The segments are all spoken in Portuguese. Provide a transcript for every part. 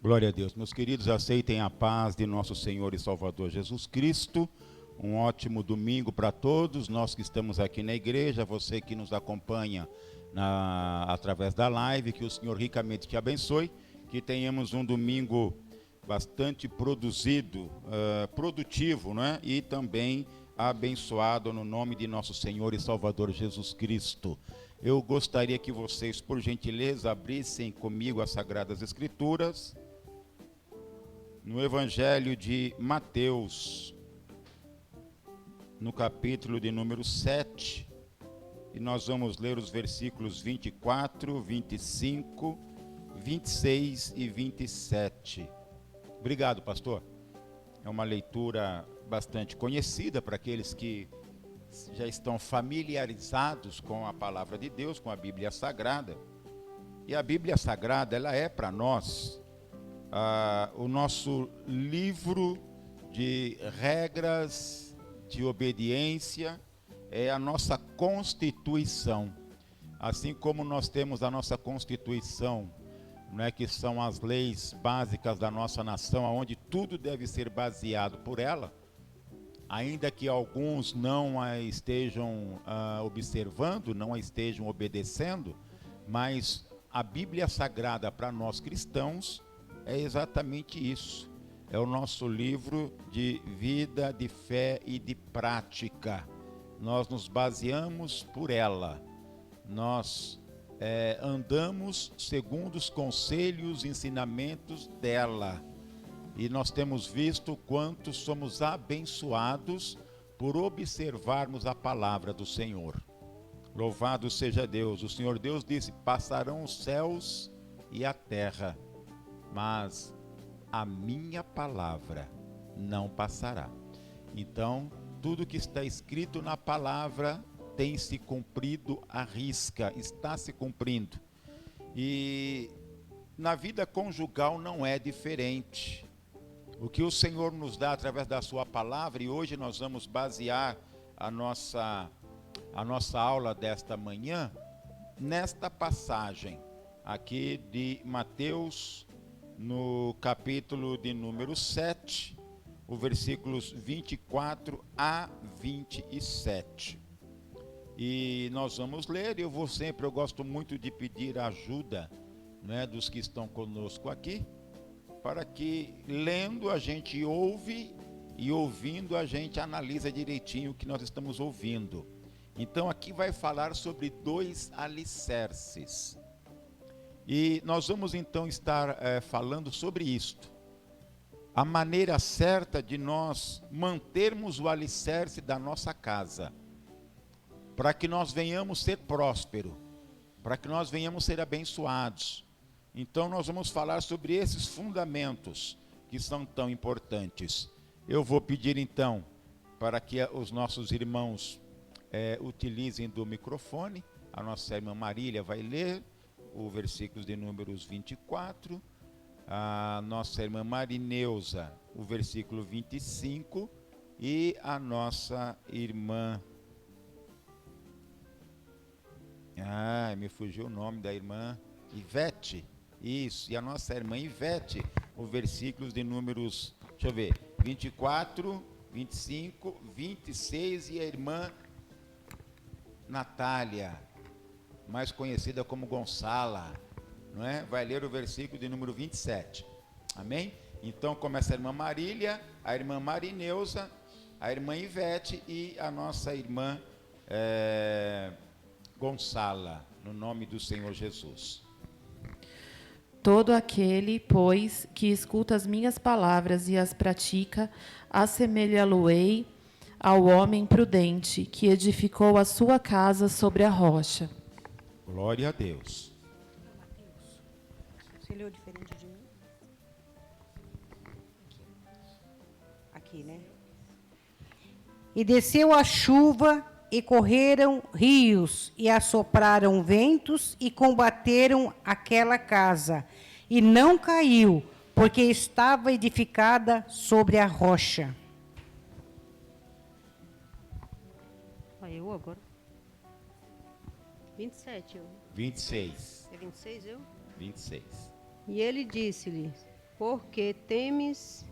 Glória a Deus. Meus queridos, aceitem a paz de nosso Senhor e Salvador Jesus Cristo. Um ótimo domingo para todos, nós que estamos aqui na igreja, você que nos acompanha através da live, que o Senhor ricamente te abençoe, que tenhamos um domingo bastante produtivo, né? E também abençoado no nome de nosso Senhor e Salvador Jesus Cristo. Eu gostaria que vocês, por gentileza, abrissem comigo as Sagradas Escrituras, no Evangelho de Mateus, no capítulo de número 7, e nós vamos ler os versículos 24, 25, 26 e 27. Obrigado, pastor. É uma leitura bastante conhecida para aqueles que já estão familiarizados com a palavra de Deus, com a Bíblia Sagrada. E a Bíblia Sagrada, ela é para nós o nosso livro de regras de obediência, é a nossa Constituição. Assim como nós temos a nossa Constituição, né, que são as leis básicas da nossa nação, onde tudo deve ser baseado por ela, ainda que alguns não a estejam observando, não a estejam obedecendo, mas a Bíblia Sagrada para nós cristãos é exatamente isso. É o nosso livro de vida, de fé e de prática. Nós nos baseamos por ela. Nós andamos segundo os conselhos e ensinamentos dela. E nós temos visto quanto somos abençoados por observarmos a palavra do Senhor. Louvado seja Deus. O Senhor Deus disse: passarão os céus e a terra, mas a minha palavra não passará. Então, tudo que está escrito na palavra tem se cumprido à risca, está se cumprindo. E na vida conjugal não é diferente. O que o Senhor nos dá através da sua palavra, e hoje nós vamos basear a nossa aula desta manhã nesta passagem aqui de Mateus, no capítulo de número 7, os versículos 24 a 27. E nós vamos ler, eu gosto muito de pedir ajuda, né, dos que estão conosco aqui, para que lendo a gente ouve e ouvindo a gente analisa direitinho o que nós estamos ouvindo. Então aqui vai falar sobre 2 alicerces. E nós vamos então estar falando sobre isto. A maneira certa de nós mantermos o alicerce da nossa casa, para que nós venhamos ser prósperos, para que nós venhamos ser abençoados. Então nós vamos falar sobre esses fundamentos que são tão importantes. Eu vou pedir então para que os nossos irmãos utilizem do microfone. A nossa irmã Marília vai ler o versículo de números 24, a nossa irmã Marineuza, o versículo 25, e a nossa irmã... me fugiu o nome da irmã Ivete, isso, e a nossa irmã Ivete, os versículos de números, deixa eu ver, 24, 25, 26, e a irmã Natália, mais conhecida como Gonçala, não é? Vai ler o versículo de número 27. Amém? Então começa a irmã Marília, a irmã Marineuza, a irmã Ivete e a nossa irmã Gonçala, no nome do Senhor Jesus. Todo aquele, pois, que escuta as minhas palavras e as pratica, assemelhá-lo-ei ao homem prudente, que edificou a sua casa sobre a rocha. Glória a Deus. Você leu diferente de mim? Aqui, né? E desceu a chuva, e correram rios, e assopraram ventos, e combateram aquela casa. E não caiu, porque estava edificada sobre a rocha. Eu agora? 27, eu. 26. É 26, eu? 26. E ele disse-lhe: porque temes,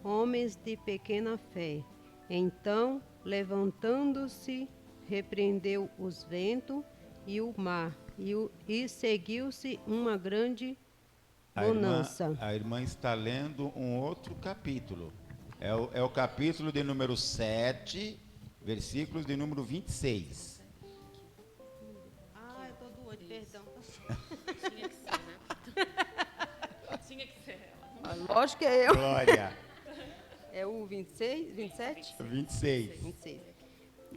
homens de pequena fé. Então, levantando-se, repreendeu os ventos e o mar, e seguiu-se uma grande bonança. A irmã está lendo um outro capítulo. É o capítulo de número 7, versículos de número 26. Ah, eu estou do 8, perdão. Tinha que ser, né? Tinha que ser ela. Lógico que é eu. Glória. É o 26, 27? 26. 26.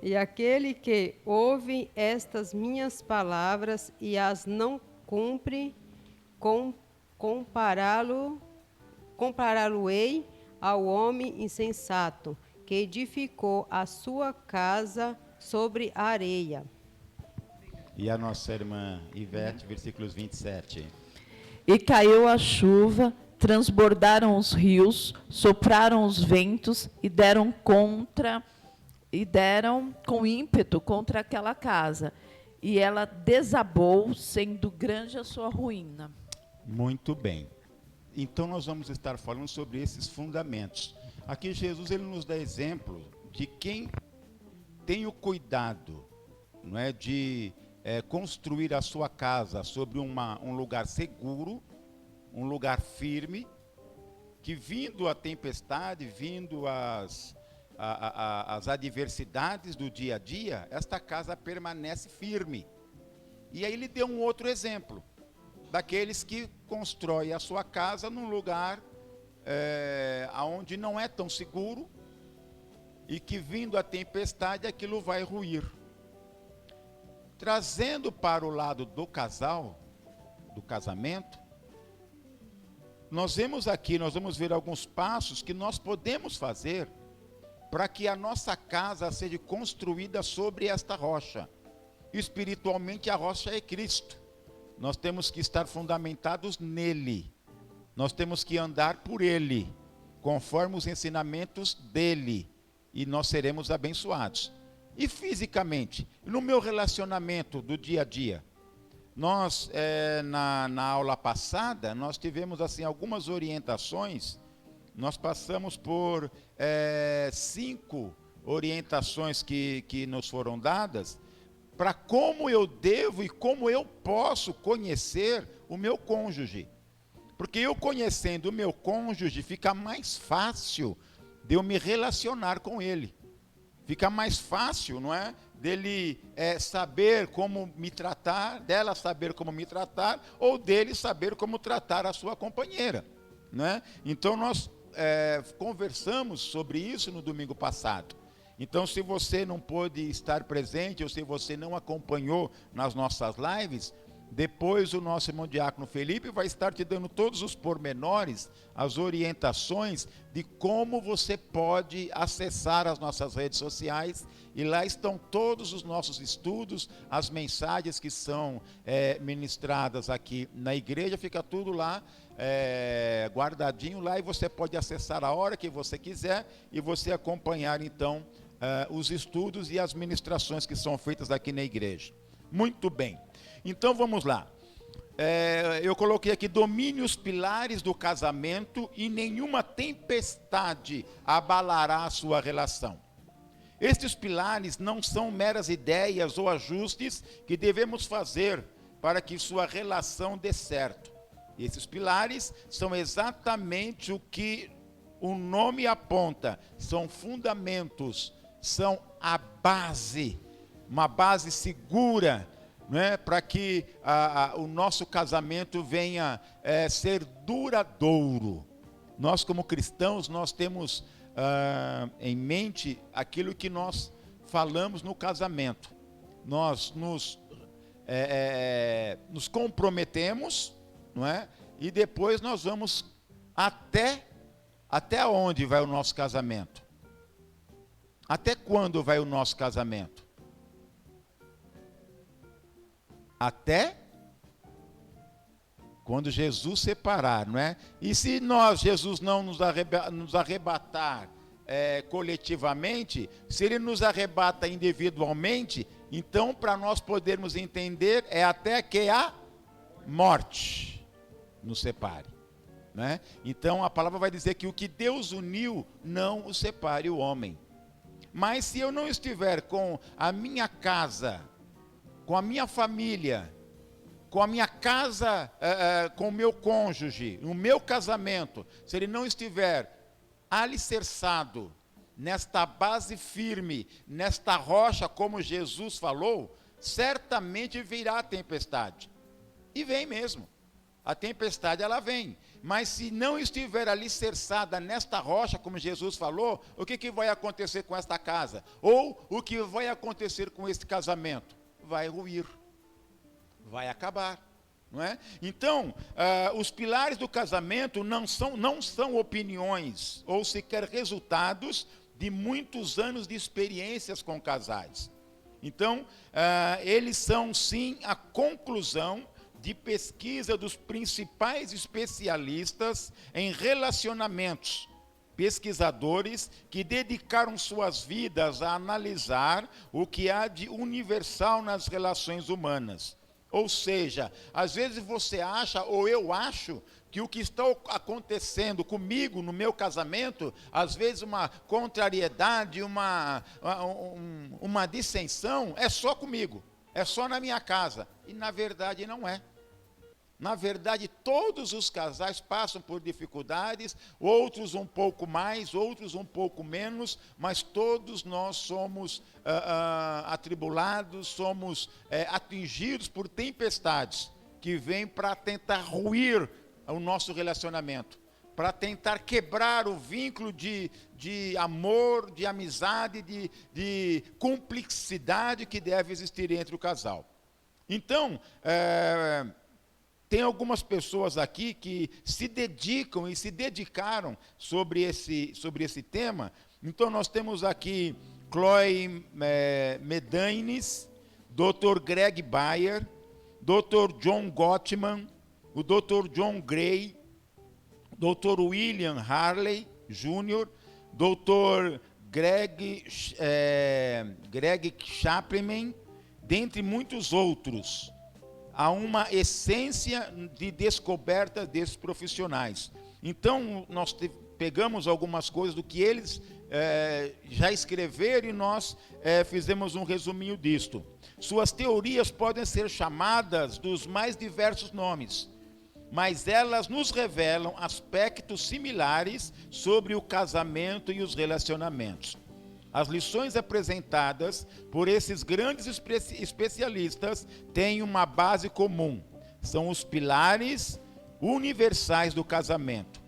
E aquele que ouve estas minhas palavras e as não cumpre, compará-lo-ei ao homem insensato, que edificou a sua casa sobre a areia. E a nossa irmã Ivete, versículos 27. E caiu a chuva, transbordaram os rios, sopraram os ventos e deram com ímpeto contra aquela casa. E ela desabou, sendo grande a sua ruína. Muito bem. Então nós vamos estar falando sobre esses fundamentos. Aqui Jesus ele nos dá exemplo de quem tem o cuidado, não é, de construir a sua casa sobre um lugar seguro, um lugar firme, que vindo a tempestade, vindo as adversidades do dia a dia, esta casa permanece firme. E aí ele deu um outro exemplo, daqueles que constroem a sua casa num lugar onde não é tão seguro, e que vindo a tempestade aquilo vai ruir. Trazendo para o lado do casal, do casamento, nós vamos ver alguns passos que nós podemos fazer para que a nossa casa seja construída sobre esta rocha. Espiritualmente a rocha é Cristo. Nós temos que estar fundamentados nele. Nós temos que andar por ele, conforme os ensinamentos dele, e nós seremos abençoados. E fisicamente, no meu relacionamento do dia a dia, nós, na aula passada, nós tivemos assim algumas orientações. Nós passamos por 5 orientações que nos foram dadas para como eu devo e como eu posso conhecer o meu cônjuge. Porque eu conhecendo o meu cônjuge, fica mais fácil de eu me relacionar com ele. Fica mais fácil, não é? Dele saber como me tratar, dela saber como me tratar, ou dele saber como tratar a sua companheira, né? Então nós conversamos sobre isso no domingo passado. Então, se você não pôde estar presente, ou se você não acompanhou nas nossas lives, depois o nosso irmão diácono Felipe vai estar te dando todos os pormenores, as orientações de como você pode acessar as nossas redes sociais, e lá estão todos os nossos estudos, as mensagens que são ministradas aqui na igreja, fica tudo lá guardadinho lá, e você pode acessar a hora que você quiser e você acompanhar então os estudos e as ministrações que são feitas aqui na igreja. Muito bem. Então vamos lá. Eu coloquei aqui: domine os pilares do casamento e nenhuma tempestade abalará a sua relação. Estes pilares não são meras ideias ou ajustes que devemos fazer para que sua relação dê certo. Esses pilares são exatamente o que o nome aponta, são fundamentos, são a base, uma base segura, né, para que o nosso casamento venha ser duradouro. Nós, como cristãos, nós temos em mente aquilo que nós falamos no casamento. Nós nos comprometemos, não é? E depois nós vamos até onde vai o nosso casamento? Até quando vai o nosso casamento? Até quando Jesus separar, não é? E se Jesus não nos arrebatar coletivamente, se ele nos arrebata individualmente, então para nós podermos entender, é até que a morte nos separe. né? Então a palavra vai dizer que o que Deus uniu, não o separe o homem. Mas se eu não estiver com a minha casa, com a minha família, com a minha casa, com o meu cônjuge, no meu casamento, se ele não estiver alicerçado nesta base firme, nesta rocha, como Jesus falou, certamente virá a tempestade. E vem mesmo. A tempestade, ela vem. Mas se não estiver alicerçada nesta rocha, como Jesus falou, o que vai acontecer com esta casa? Ou o que vai acontecer com este casamento? Vai ruir. Vai acabar. Não é? Então, os pilares do casamento não são opiniões ou sequer resultados de muitos anos de experiências com casais. Então, eles são sim a conclusão de pesquisa dos principais especialistas em relacionamentos, pesquisadores que dedicaram suas vidas a analisar o que há de universal nas relações humanas. Ou seja, às vezes você acha, ou eu acho, que o que está acontecendo comigo no meu casamento, às vezes uma contrariedade, uma dissensão, é só comigo, é só na minha casa. E na verdade não é. Na verdade, todos os casais passam por dificuldades, outros um pouco mais, outros um pouco menos, mas todos nós somos atribulados, somos atingidos por tempestades que vêm para tentar ruir o nosso relacionamento, para tentar quebrar o vínculo de amor, de amizade, de cumplicidade que deve existir entre o casal. Então, tem algumas pessoas aqui que se dedicam e se dedicaram sobre esse tema. Então nós temos aqui Chloe Medanis, Dr. Greg Bayer, Dr. John Gottman, o Dr. John Gray, Dr. William Harley Jr., Dr. Greg Chapman, dentre muitos outros. Há uma essência de descoberta desses profissionais. Então, nós pegamos algumas coisas do que eles já escreveram e nós fizemos um resuminho disto. Suas teorias podem ser chamadas dos mais diversos nomes, mas elas nos revelam aspectos similares sobre o casamento e os relacionamentos. As lições apresentadas por esses grandes especialistas têm uma base comum. São os pilares universais do casamento.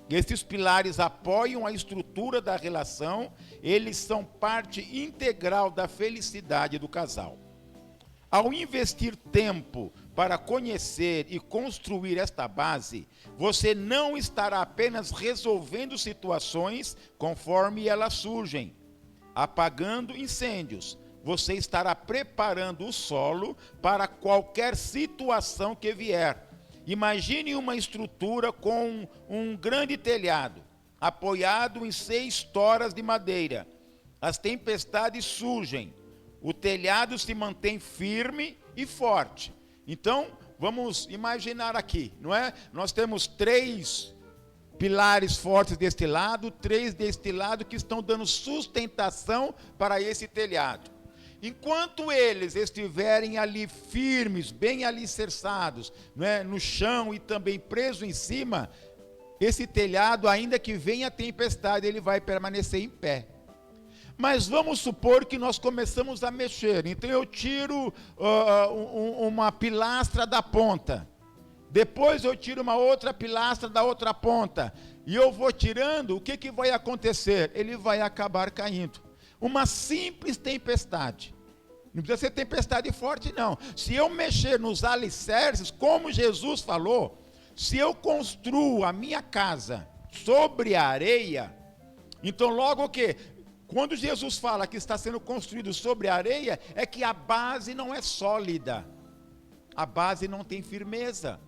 Esses pilares apoiam a estrutura da relação, eles são parte integral da felicidade do casal. Ao investir tempo para conhecer e construir esta base, você não estará apenas resolvendo situações conforme elas surgem, apagando incêndios. Você estará preparando o solo para qualquer situação que vier. Imagine uma estrutura com um grande telhado, apoiado em 6 toras de madeira. As tempestades surgem, o telhado se mantém firme e forte. Então, vamos imaginar aqui, não é? Nós temos 3 pilares fortes deste lado, 3 deste lado que estão dando sustentação para esse telhado. Enquanto eles estiverem ali firmes, bem alicerçados, né, no chão e também preso em cima, esse telhado, ainda que venha a tempestade, ele vai permanecer em pé. Mas vamos supor que nós começamos a mexer. Então eu tiro uma pilastra da ponta. Depois eu tiro uma outra pilastra da outra ponta. E eu vou tirando, o que vai acontecer? Ele vai acabar caindo. Uma simples tempestade. Não precisa ser tempestade forte, não. Se eu mexer nos alicerces, como Jesus falou, se eu construo a minha casa sobre a areia, então logo o quê? Quando Jesus fala que está sendo construído sobre a areia, é que a base não é sólida. A base não tem firmeza.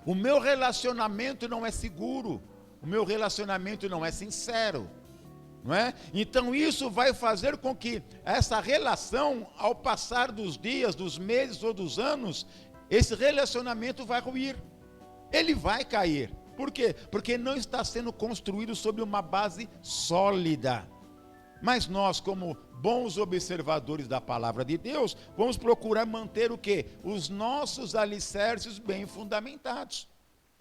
O meu relacionamento não é seguro. O meu relacionamento não é sincero. Não é? Então isso vai fazer com que essa relação, ao passar dos dias, dos meses ou dos anos, esse relacionamento vai ruir. Ele vai cair. Por quê? Porque não está sendo construído sobre uma base sólida. Mas nós, como bons observadores da palavra de Deus, vamos procurar manter o quê? Os nossos alicerces bem fundamentados.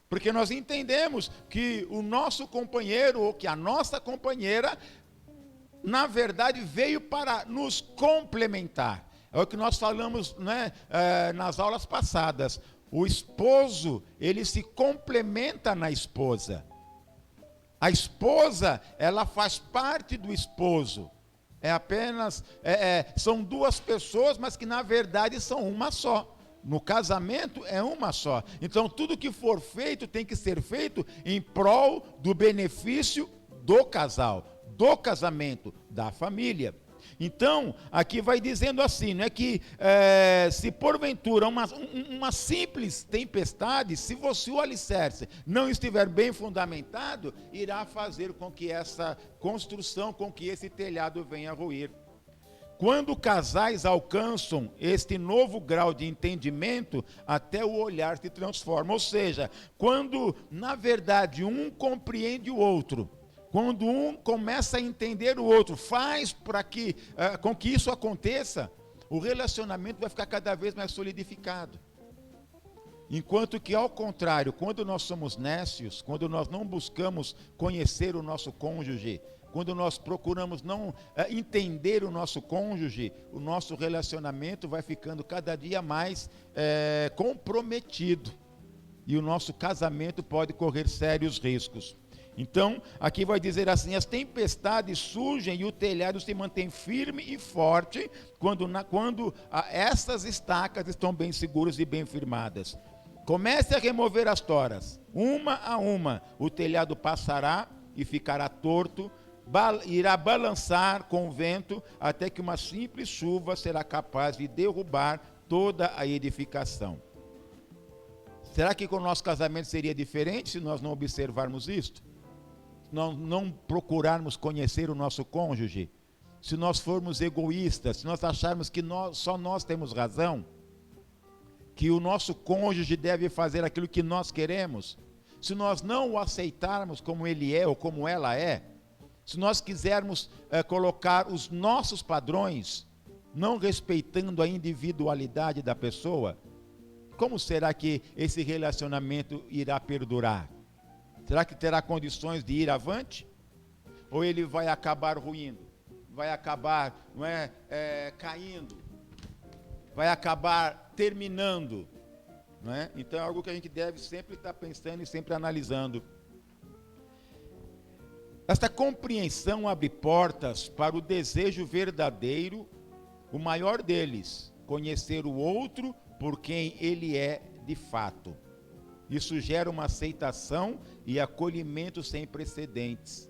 Porque nós entendemos que o nosso companheiro, ou que a nossa companheira, na verdade veio para nos complementar. É o que nós falamos, né, nas aulas passadas. O esposo, ele se complementa na esposa. A esposa, ela faz parte do esposo. São duas pessoas, mas que na verdade são uma só. No casamento é uma só. Então tudo que for feito tem que ser feito em prol do benefício do casal, do casamento, da família. Então, aqui vai dizendo assim, não é que se porventura uma simples tempestade, se o alicerce não estiver bem fundamentado, irá fazer com que essa construção, com que esse telhado venha a ruir. Quando casais alcançam este novo grau de entendimento, até o olhar se transforma. Ou seja, quando na verdade um compreende o outro, quando um começa a entender o outro, faz para que, com que isso aconteça, o relacionamento vai ficar cada vez mais solidificado. Enquanto que, ao contrário, quando nós somos nécios, quando nós não buscamos conhecer o nosso cônjuge, quando nós procuramos não entender o nosso cônjuge, o nosso relacionamento vai ficando cada dia mais comprometido. E o nosso casamento pode correr sérios riscos. Então, aqui vai dizer assim, as tempestades surgem e o telhado se mantém firme e forte quando essas estacas estão bem seguras e bem firmadas. Comece a remover as toras, uma a uma, o telhado passará e ficará torto, irá balançar com o vento, até que uma simples chuva será capaz de derrubar toda a edificação. Será que com o nosso casamento seria diferente se nós não observarmos isto? Se nós não procurarmos conhecer o nosso cônjuge? Se nós formos egoístas, se nós acharmos que só nós temos razão, que o nosso cônjuge deve fazer aquilo que nós queremos, se nós não o aceitarmos como ele é ou como ela é, se nós quisermos colocar os nossos padrões, não respeitando a individualidade da pessoa, como será que esse relacionamento irá perdurar? Será que terá condições de ir avante? Ou ele vai acabar ruindo? Vai acabar caindo? Vai acabar terminando? Não é? Então é algo que a gente deve sempre estar pensando e sempre analisando. Esta compreensão abre portas para o desejo verdadeiro, o maior deles, conhecer o outro por quem ele é de fato. Isso gera uma aceitação e acolhimento sem precedentes.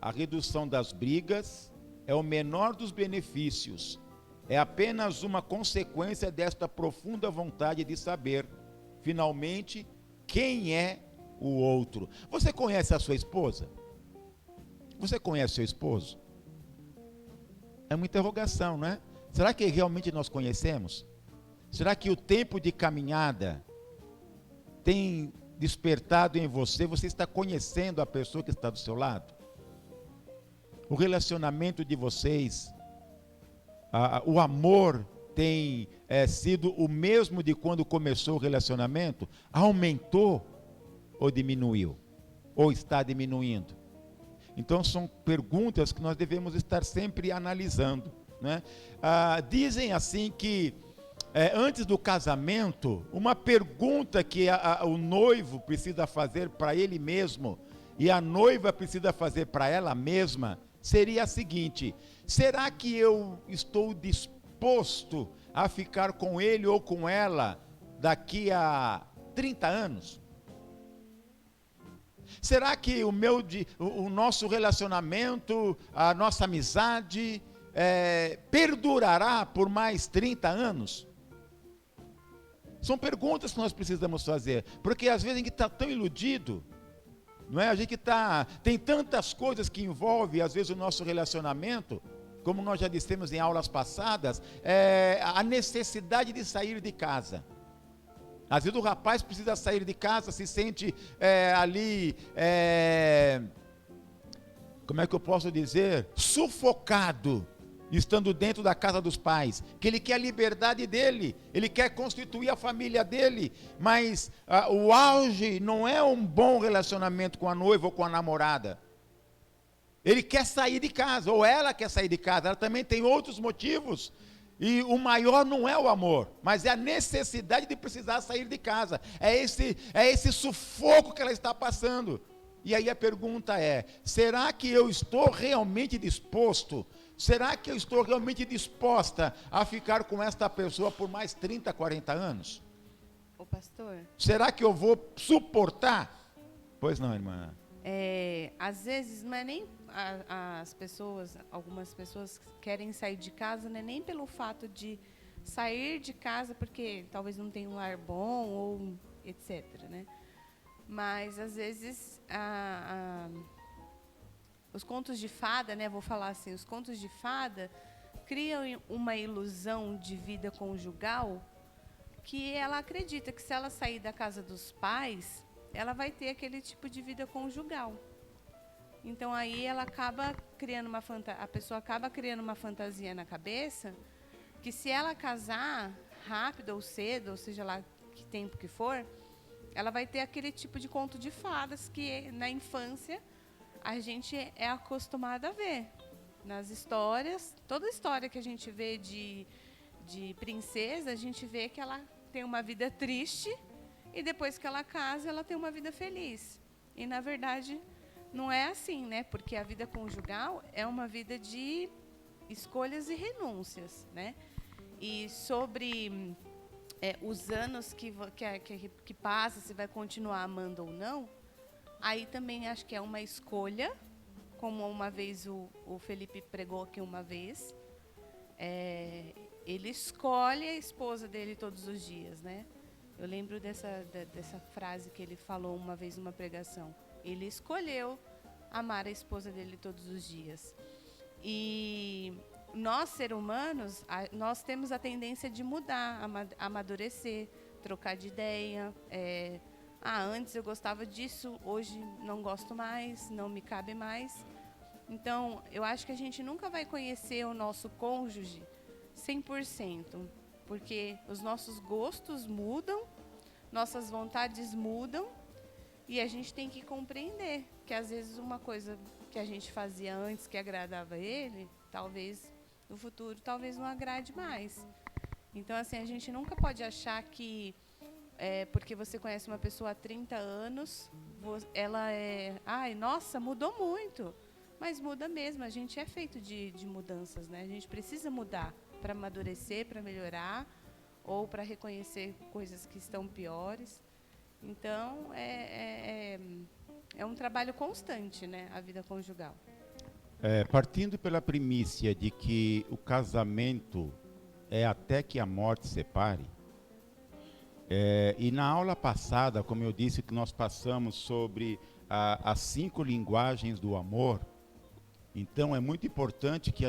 A redução das brigas é o menor dos benefícios. É apenas uma consequência desta profunda vontade de saber, finalmente, quem é o outro. Você conhece a sua esposa? Você conhece seu esposo? É uma interrogação, não é? Será que realmente nós conhecemos? Será que o tempo de caminhada tem despertado em você? Você está conhecendo a pessoa que está do seu lado? O relacionamento de vocês, o amor tem sido o mesmo de quando começou o relacionamento? Aumentou ou diminuiu? Ou está diminuindo? Então são perguntas que nós devemos estar sempre analisando, né? Dizem assim que antes do casamento, uma pergunta que o noivo precisa fazer para ele mesmo e a noiva precisa fazer para ela mesma seria a seguinte: será que eu estou disposto a ficar com ele ou com ela daqui a 30 anos? Será que o nosso relacionamento, a nossa amizade perdurará por mais 30 anos? São perguntas que nós precisamos fazer, porque às vezes a gente está tão iludido, não é? A gente tem tantas coisas que envolvem às vezes o nosso relacionamento, como nós já dissemos em aulas passadas, a necessidade de sair de casa. Às vezes o rapaz precisa sair de casa, se sente ali, como é que eu posso dizer? Sufocado, estando dentro da casa dos pais, que ele quer a liberdade dele, ele quer constituir a família dele, mas o auge não é um bom relacionamento com a noiva ou com a namorada. Ele quer sair de casa, ou ela quer sair de casa, ela também tem outros motivos. E o maior não é o amor, mas é a necessidade de precisar sair de casa. É esse sufoco que ela está passando. E aí a pergunta é: será que eu estou realmente disposto? Será que eu estou realmente disposta a ficar com esta pessoa por mais 30, 40 anos? Ô pastor, Será que eu vou suportar? Pois não, irmã. às vezes não é nem as pessoas, algumas pessoas querem sair de casa, não é nem pelo fato de sair de casa porque talvez não tenha um lar bom ou etc, né? Mas às vezes os contos de fada, né, vou falar assim, os contos de fada criam uma ilusão de vida conjugal que ela acredita que se ela sair da casa dos pais, ela vai ter aquele tipo de vida conjugal. Então aí ela acaba criando a pessoa acaba criando uma fantasia na cabeça que se ela casar rápido ou cedo, ou seja lá que tempo que for, ela vai ter aquele tipo de conto de fadas que na infância a gente é acostumado a ver. Nas histórias, toda história que a gente vê de princesa, a gente vê que ela tem uma vida triste e depois que ela casa, ela tem uma vida feliz. E na verdade não é assim, né? Porque a vida conjugal é uma vida de escolhas e renúncias, né? E sobre os anos que passa, se vai continuar amando ou não, aí também acho que é uma escolha, como uma vez o Felipe pregou aqui uma vez. Ele escolhe a esposa dele todos os dias, né? Eu lembro dessa frase que ele falou uma vez numa pregação. Ele escolheu amar a esposa dele todos os dias. E nós, seres humanos, nós temos a tendência de mudar, amadurecer, trocar de ideia. Antes eu gostava disso, hoje não gosto mais, não me cabe mais. Então, eu acho que a gente nunca vai conhecer o nosso cônjuge 100%, porque os nossos gostos mudam, nossas vontades mudam, e a gente tem que compreender que às vezes uma coisa que a gente fazia antes que agradava ele, talvez no futuro talvez não agrade mais. Então, assim, a gente nunca pode achar que porque você conhece uma pessoa há 30 anos, ela nossa, mudou muito. Mas muda mesmo, a gente é feito de mudanças, né? A gente precisa mudar para amadurecer, para melhorar, ou para reconhecer coisas que estão piores. Então, é um trabalho constante, né? A vida conjugal. Partindo pela primícia de que o casamento é até que a morte separe, e na aula passada, como eu disse, que nós passamos sobre as 5 linguagens do amor. Então é muito importante que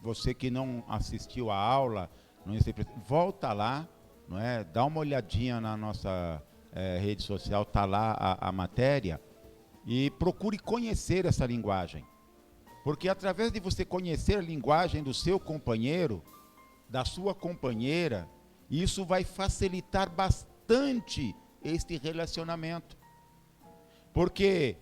você que não assistiu a aula, volta lá, não é? Dá uma olhadinha na nossa rede social, está lá a matéria, e procure conhecer essa linguagem. Porque através de você conhecer a linguagem do seu companheiro, da sua companheira, isso vai facilitar bastante este relacionamento. Porque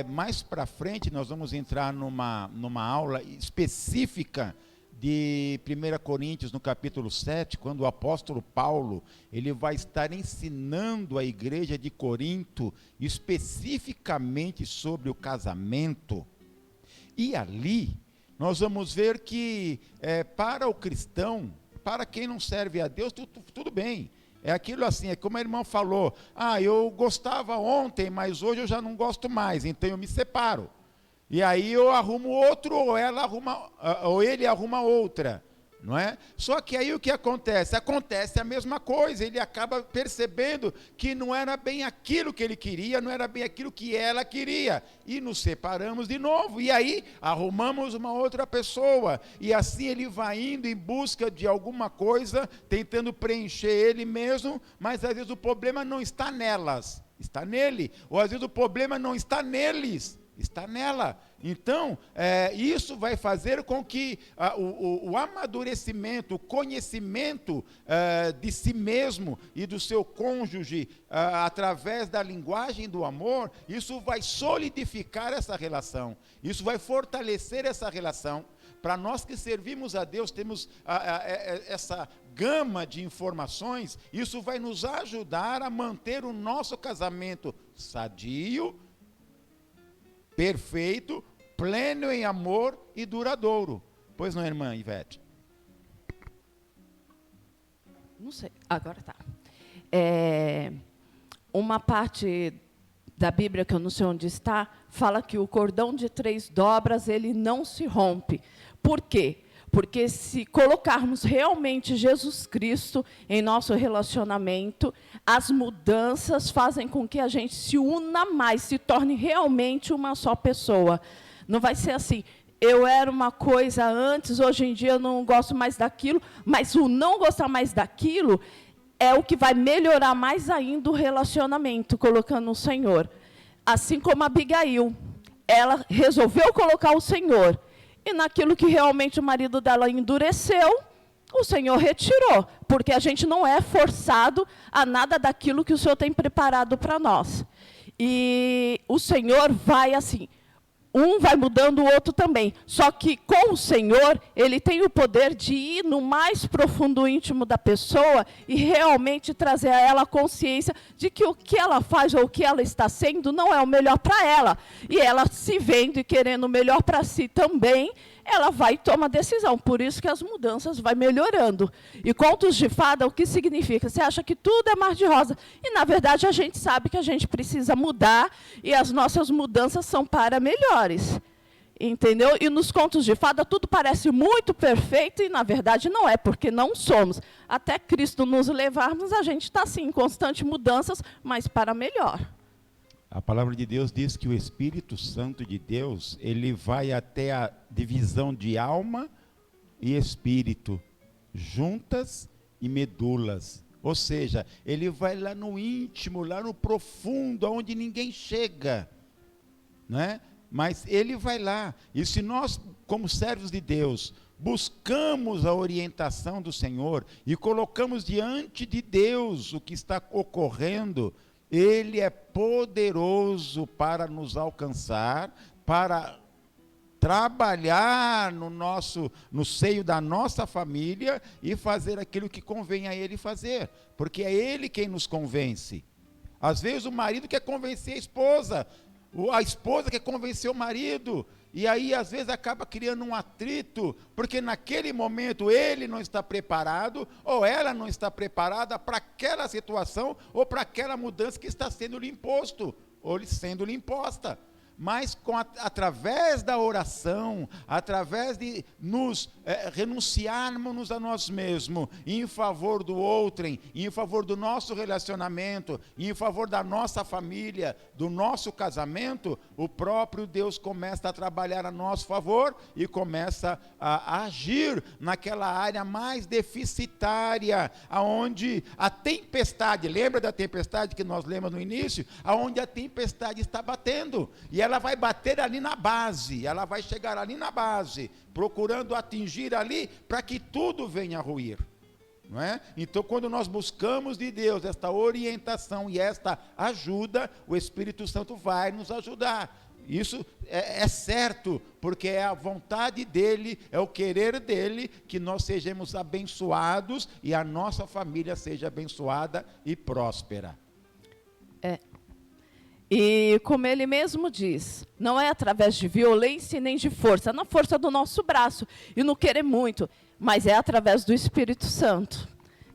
mais para frente nós vamos entrar numa aula específica de 1 Coríntios, no capítulo 7, quando o apóstolo Paulo ele vai estar ensinando a igreja de Corinto especificamente sobre o casamento. E ali nós vamos ver que para o cristão, para quem não serve a Deus, tudo bem. É aquilo assim, é como a irmã falou, eu gostava ontem, mas hoje eu já não gosto mais, então eu me separo. E aí eu arrumo outro, ou ele arruma outra. não é? Só que aí o que acontece? Acontece a mesma coisa, ele acaba percebendo que não era bem aquilo que ele queria, não era bem aquilo que ela queria, e nos separamos de novo, e aí arrumamos uma outra pessoa, e assim ele vai indo em busca de alguma coisa, tentando preencher ele mesmo, mas às vezes o problema não está nelas, está nele, ou às vezes o problema não está neles, está nela. Então, isso vai fazer com que o amadurecimento, o conhecimento de si mesmo e do seu cônjuge, através da linguagem do amor, isso vai solidificar essa relação, isso vai fortalecer essa relação. Para nós que servimos a Deus, temos essa gama de informações, isso vai nos ajudar a manter o nosso casamento sadio, perfeito, pleno em amor e duradouro. Pois não, irmã Ivete? Não sei, agora tá. Uma parte da Bíblia, que eu não sei onde está, fala que o cordão de 3 dobras, ele não se rompe. Por quê? Porque se colocarmos realmente Jesus Cristo em nosso relacionamento, as mudanças fazem com que a gente se una mais, se torne realmente uma só pessoa. Não vai ser assim, eu era uma coisa antes, hoje em dia eu não gosto mais daquilo, mas o não gostar mais daquilo é o que vai melhorar mais ainda o relacionamento, colocando o Senhor. Assim como a Abigail, ela resolveu colocar o Senhor, e naquilo que realmente o marido dela endureceu, o Senhor retirou, porque a gente não é forçado a nada daquilo que o Senhor tem preparado para nós. E o Senhor vai assim, um vai mudando, o outro também. Só que com o Senhor, ele tem o poder de ir no mais profundo íntimo da pessoa e realmente trazer a ela a consciência de que o que ela faz ou o que ela está sendo não é o melhor para ela. E ela se vendo e querendo o melhor para si também, ela vai tomar decisão. Por isso que as mudanças vão melhorando. E contos de fada, o que significa? Você acha que tudo é mar de rosa. E, na verdade, a gente sabe que a gente precisa mudar e as nossas mudanças são para melhores. Entendeu? E nos contos de fada, tudo parece muito perfeito e, na verdade, não é, porque não somos. Até Cristo nos levarmos, a gente está, sim, em constantes mudanças, mas para melhor. A palavra de Deus diz que o Espírito Santo de Deus, ele vai até a divisão de alma e espírito, juntas e medulas. Ou seja, ele vai lá no íntimo, lá no profundo, onde ninguém chega, né? Mas ele vai lá. E se nós, como servos de Deus, buscamos a orientação do Senhor e colocamos diante de Deus o que está ocorrendo, Ele é poderoso para nos alcançar, para trabalhar no seio da nossa família e fazer aquilo que convém a Ele fazer, porque é Ele quem nos convence. Às vezes o marido quer convencer a esposa quer convencer o marido, e aí às vezes acaba criando um atrito, porque naquele momento ele não está preparado, ou ela não está preparada para aquela situação, ou para aquela mudança que está sendo lhe imposto, ou sendo lhe imposta. Mas através da oração, através de nos renunciarmos a nós mesmos, em favor do outrem, em favor do nosso relacionamento, em favor da nossa família, do nosso casamento, o próprio Deus começa a trabalhar a nosso favor e começa a agir naquela área mais deficitária, aonde a tempestade, lembra da tempestade que nós lemos no início? Aonde a tempestade está batendo, e ela vai bater ali na base, ela vai chegar ali na base, procurando atingir ali, para que tudo venha a ruir, não é? Então, quando nós buscamos de Deus esta orientação e esta ajuda, o Espírito Santo vai nos ajudar. Isso é certo, porque é a vontade dEle, é o querer dEle, que nós sejamos abençoados e a nossa família seja abençoada e próspera. E como ele mesmo diz, não é através de violência nem de força, na força do nosso braço e no querer muito, mas é através do Espírito Santo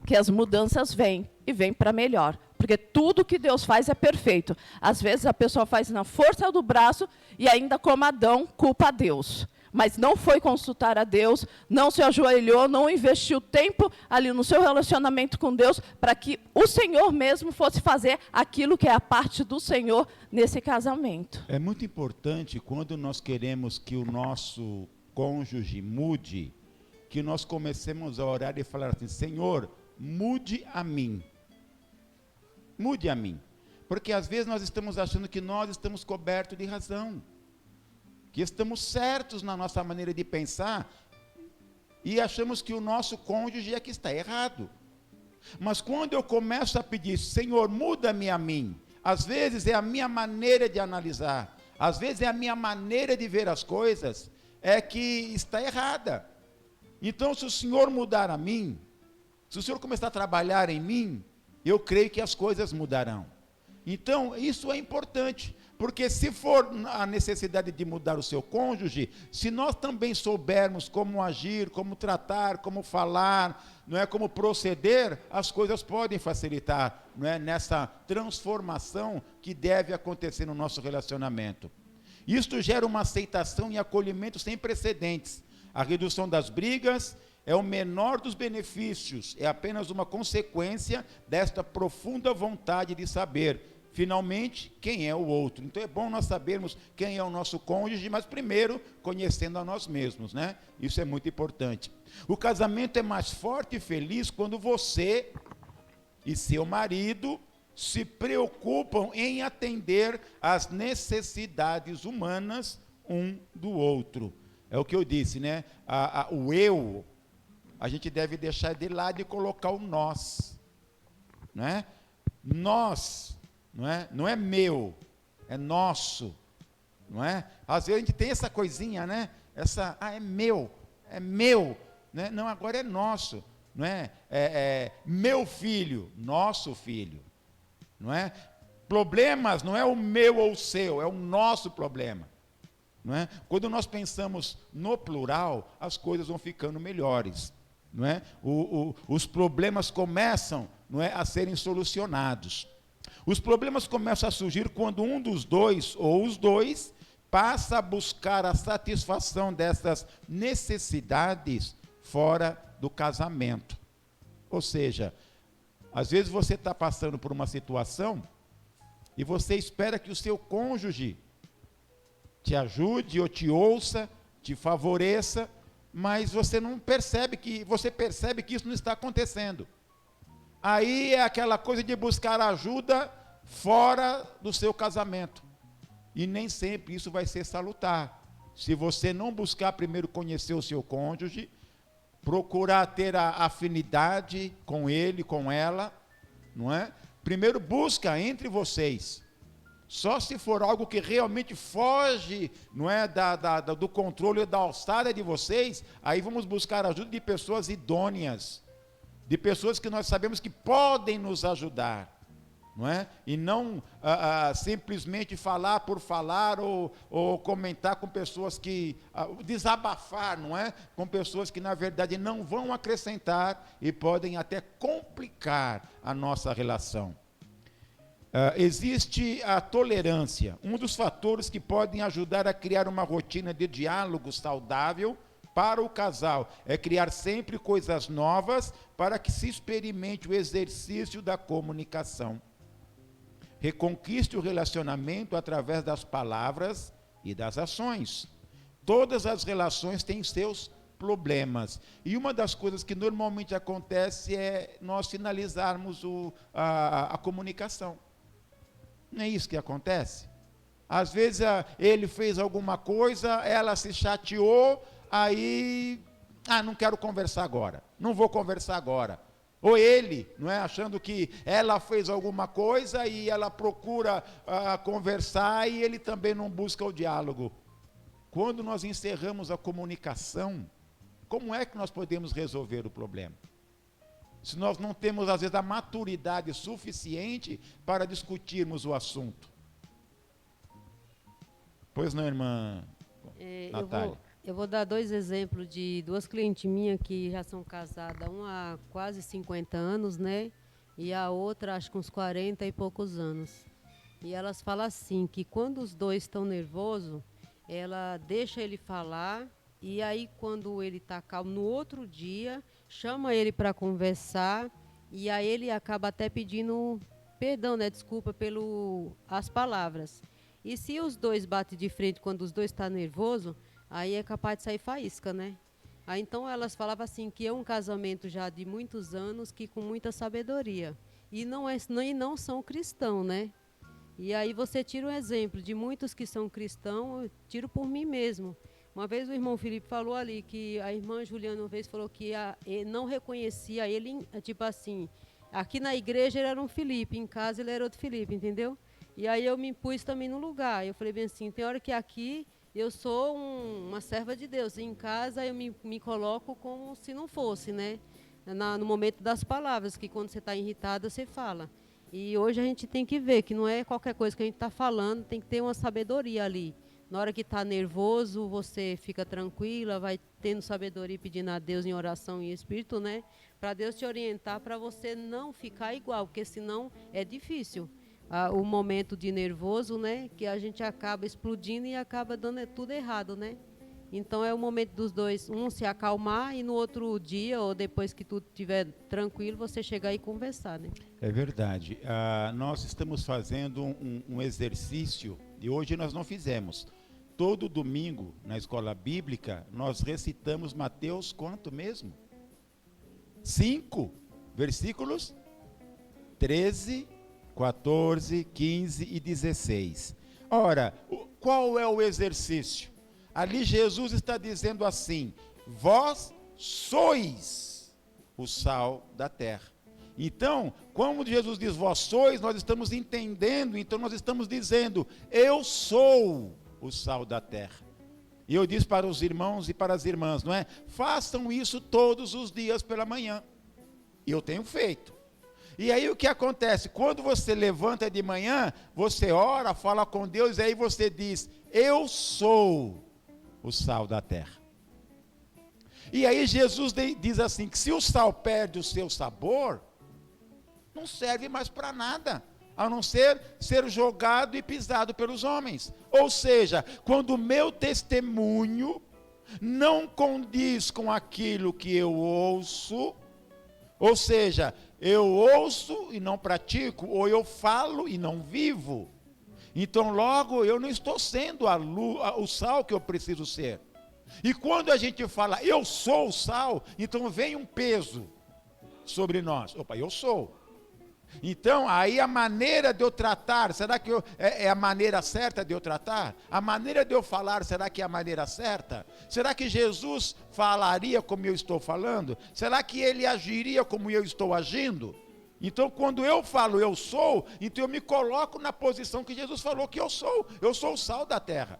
que as mudanças vêm e vêm para melhor, porque tudo que Deus faz é perfeito. Às vezes a pessoa faz na força do braço e ainda como Adão culpa a Deus, mas não foi consultar a Deus, não se ajoelhou, não investiu tempo ali no seu relacionamento com Deus, para que o Senhor mesmo fosse fazer aquilo que é a parte do Senhor nesse casamento. É muito importante quando nós queremos que o nosso cônjuge mude, que nós comecemos a orar e falar assim: Senhor, mude a mim. Mude a mim. Porque às vezes nós estamos achando que nós estamos cobertos de razão, que estamos certos na nossa maneira de pensar e achamos que o nosso cônjuge é que está errado. Mas quando eu começo a pedir: Senhor, muda-me a mim, às vezes é a minha maneira de analisar, às vezes é a minha maneira de ver as coisas, é que está errada. Então, se o Senhor mudar a mim, se o Senhor começar a trabalhar em mim, eu creio que as coisas mudarão. Então, isso é importante, porque se for a necessidade de mudar o seu cônjuge, se nós também soubermos como agir, como tratar, como falar, não é, como proceder, as coisas podem facilitar, não é, nessa transformação que deve acontecer no nosso relacionamento. Isto gera uma aceitação e acolhimento sem precedentes. A redução das brigas é o menor dos benefícios, é apenas uma consequência desta profunda vontade de saber, finalmente, quem é o outro. Então é bom nós sabermos quem é o nosso cônjuge, mas primeiro conhecendo a nós mesmos, né? Isso é muito importante. O casamento é mais forte e feliz quando você e seu marido se preocupam em atender às necessidades humanas um do outro. É o que eu disse, né? O eu, a gente deve deixar de lado e colocar o nós, não é? Nós, não é meu, é nosso, não é? Às vezes a gente tem essa coisinha, né? É meu, né? Não, agora é nosso, não é? Meu filho, nosso filho, não é? Problemas não é o meu ou o seu, é o nosso problema, não é? Quando nós pensamos no plural, as coisas vão ficando melhores, não é? Os problemas começam, não é, a serem solucionados. Os problemas começam a surgir quando um dos dois, ou os dois, passa a buscar a satisfação dessas necessidades fora do casamento. Ou seja, às vezes você está passando por uma situação e você espera que o seu cônjuge te ajude ou te ouça, te favoreça, mas você percebe que isso não está acontecendo. Aí é aquela coisa de buscar ajuda fora do seu casamento. E nem sempre isso vai ser salutar. Se você não buscar primeiro conhecer o seu cônjuge, procurar ter a afinidade com ele, com ela, não é? Primeiro busca entre vocês. Só se for algo que realmente foge, não é, do controle da alçada de vocês, aí vamos buscar a ajuda de pessoas idôneas, de pessoas que nós sabemos que podem nos ajudar, não é? E não simplesmente falar por falar ou comentar com pessoas que, desabafar, não é? Com pessoas que na verdade não vão acrescentar e podem até complicar a nossa relação. Existe a tolerância, um dos fatores que podem ajudar a criar uma rotina de diálogo saudável para o casal, é criar sempre coisas novas para que se experimente o exercício da comunicação. Reconquiste o relacionamento através das palavras e das ações. Todas as relações têm seus problemas. E uma das coisas que normalmente acontece é nós finalizarmos a comunicação. Não é isso que acontece? Às vezes ele fez alguma coisa, ela se chateou, aí, não quero conversar agora, não vou conversar agora. Ou ele, não é, achando que ela fez alguma coisa e ela procura conversar e ele também não busca o diálogo. Quando nós encerramos a comunicação, como é que nós podemos resolver o problema? Se nós não temos, às vezes, a maturidade suficiente para discutirmos o assunto. Pois não, irmã Natália? Eu vou dar 2 exemplos de 2 clientes minhas que já são casadas, uma há quase 50 anos, né? E a outra, acho que uns 40 e poucos anos. E elas falam assim, que quando os dois estão nervosos, ela deixa ele falar E aí, quando ele está calmo, no outro dia, chama ele para conversar, e aí ele acaba até pedindo perdão, né, desculpa as palavras. E se os dois batem de frente quando os dois estão nervosos, aí é capaz de sair faísca, né? Aí então elas falavam assim, que é um casamento já de muitos anos, que com muita sabedoria. E não são cristãos, né? E aí você tira um exemplo de muitos que são cristãos, eu tiro por mim mesmo. Uma vez o irmão Felipe falou ali que a irmã Juliana uma vez falou que não reconhecia ele, tipo assim, aqui na igreja ele era um Felipe, em casa ele era outro Felipe, entendeu? E aí eu me pus também no lugar. Eu falei bem assim, tem hora que aqui eu sou uma serva de Deus, e em casa eu me coloco como se não fosse, né? No momento das palavras, que quando você está irritada, você fala. E hoje a gente tem que ver que não é qualquer coisa que a gente está falando, tem que ter uma sabedoria ali. Na hora que está nervoso, você fica tranquila, vai tendo sabedoria pedindo a Deus em oração e espírito, né? Para Deus te orientar, para você não ficar igual, porque senão é difícil. O momento de nervoso, né? Que a gente acaba explodindo e acaba dando tudo errado, né? Então é o momento dos dois, um se acalmar e no outro dia, ou depois que tudo estiver tranquilo, você chegar e conversar, né? É verdade. Nós estamos fazendo um exercício, e hoje nós não fizemos. Todo domingo, na escola bíblica, nós recitamos Mateus quanto mesmo? 5 versículos 13, 14, 15 e 16. Ora, qual é o exercício? Ali Jesus está dizendo assim: vós sois o sal da terra. Então, quando Jesus diz vós sois, nós estamos entendendo, então nós estamos dizendo, eu sou o sal da terra. E eu disse para os irmãos e para as irmãs, não é? Façam isso todos os dias pela manhã. E eu tenho feito. E aí o que acontece? Quando você levanta de manhã, você ora, fala com Deus, e aí você diz, eu sou o sal da terra. E aí Jesus diz assim, que se o sal perde o seu sabor, não serve mais para nada, a não ser jogado e pisado pelos homens. Ou seja, quando o meu testemunho não condiz com aquilo que eu ouço, ou seja, eu ouço e não pratico, ou eu falo e não vivo, então logo eu não estou sendo o sal que eu preciso ser. E quando a gente fala, eu sou o sal, então vem um peso sobre nós. Opa, eu sou. Então, aí a maneira de eu tratar, será que é a maneira certa de eu tratar? A maneira de eu falar, será que é a maneira certa? Será que Jesus falaria como eu estou falando? Será que ele agiria como eu estou agindo? Então, quando eu falo eu sou, então eu me coloco na posição que Jesus falou que eu sou o sal da terra.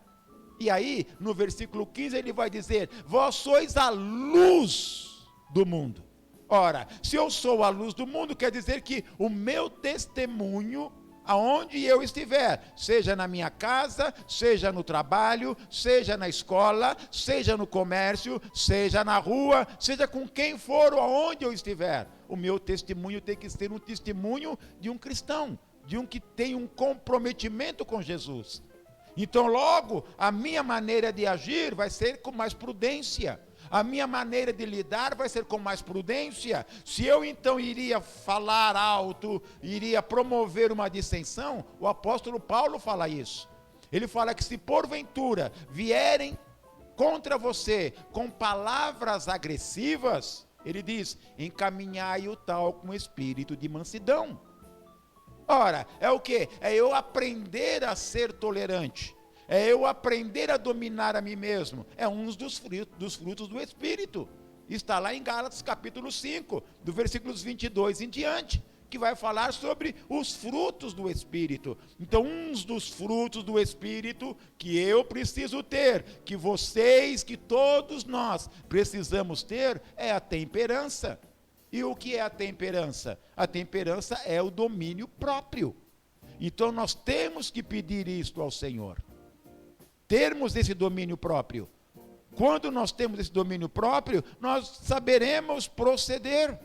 E aí, no versículo 15, ele vai dizer, vós sois a luz do mundo. Ora, se eu sou a luz do mundo, quer dizer que o meu testemunho, aonde eu estiver, seja na minha casa, seja no trabalho, seja na escola, seja no comércio, seja na rua, seja com quem for ou aonde eu estiver, o meu testemunho tem que ser um testemunho de um cristão, de um que tem um comprometimento com Jesus. Então logo, a minha maneira de agir vai ser com mais prudência. A minha maneira de lidar vai ser com mais prudência. Se eu então iria falar alto, iria promover uma dissensão, o apóstolo Paulo fala isso. Ele fala que se porventura vierem contra você com palavras agressivas, ele diz, encaminhai o tal com espírito de mansidão. Ora, é o quê? É eu aprender a ser tolerante. É eu aprender a dominar a mim mesmo. É um dos frutos do Espírito. Está lá em Gálatas capítulo 5, do versículos 22 em diante, que vai falar sobre os frutos do Espírito. Então, uns dos frutos do Espírito que eu preciso ter, que vocês, que todos nós precisamos ter, é a temperança. E o que é a temperança? A temperança é o domínio próprio. Então, nós temos que pedir isto ao Senhor. Termos esse domínio próprio. Quando nós temos esse domínio próprio, nós saberemos proceder,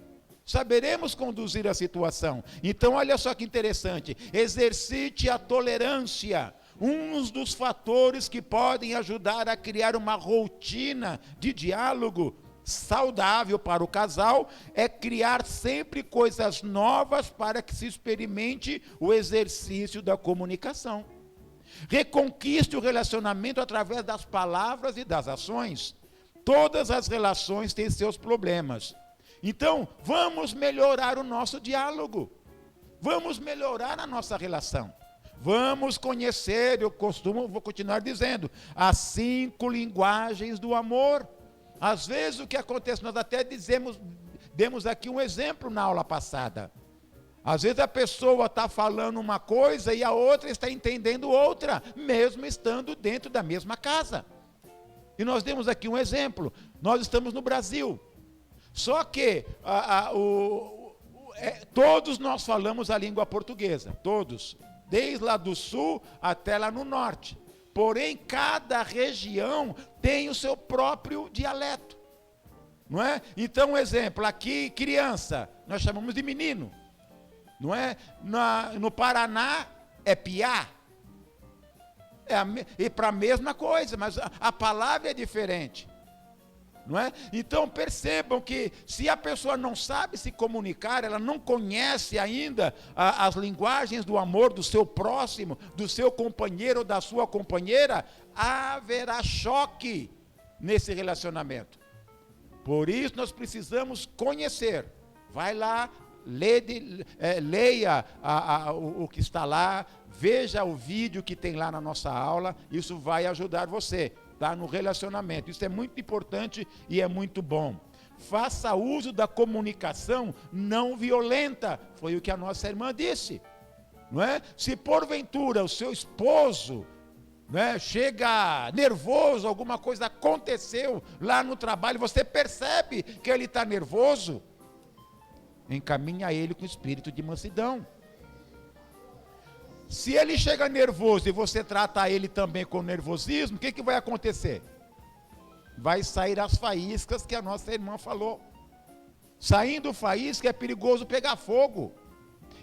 saberemos conduzir a situação. Então, olha só que interessante, exercite a tolerância. Um dos fatores que podem ajudar a criar uma rotina de diálogo saudável para o casal é criar sempre coisas novas para que se experimente o exercício da comunicação. Reconquiste o relacionamento através das palavras e das ações. Todas as relações têm seus problemas. Então, vamos melhorar o nosso diálogo. Vamos melhorar a nossa relação. Vamos conhecer, vou continuar dizendo, as 5 linguagens do amor. Às vezes o que acontece, nós até demos aqui um exemplo na aula passada. Às vezes a pessoa está falando uma coisa e a outra está entendendo outra, mesmo estando dentro da mesma casa. E nós demos aqui um exemplo. Nós estamos no Brasil. Só que todos nós falamos a língua portuguesa, todos. Desde lá do sul até lá no norte. Porém, cada região tem o seu próprio dialeto. Não é? Então, um exemplo, aqui, criança, nós chamamos de menino. Não é? No Paraná, é piá. E para a mesma coisa, mas a palavra é diferente. Não é? Então percebam que se a pessoa não sabe se comunicar, ela não conhece ainda as linguagens do amor do seu próximo, do seu companheiro ou da sua companheira, haverá choque nesse relacionamento. Por isso nós precisamos conhecer. Vai lá, leia o que está lá, veja o vídeo que tem lá na nossa aula, isso vai ajudar você. Tá, no relacionamento, isso é muito importante e é muito bom. Faça uso da comunicação não violenta, foi o que a nossa irmã disse, não é? Se porventura o seu esposo, né, chega nervoso, alguma coisa aconteceu lá no trabalho, você percebe que ele está nervoso, encaminha ele com espírito de mansidão. Se ele chega nervoso e você trata ele também com nervosismo, o que vai acontecer? Vai sair as faíscas que a nossa irmã falou. Saindo faísca é perigoso pegar fogo.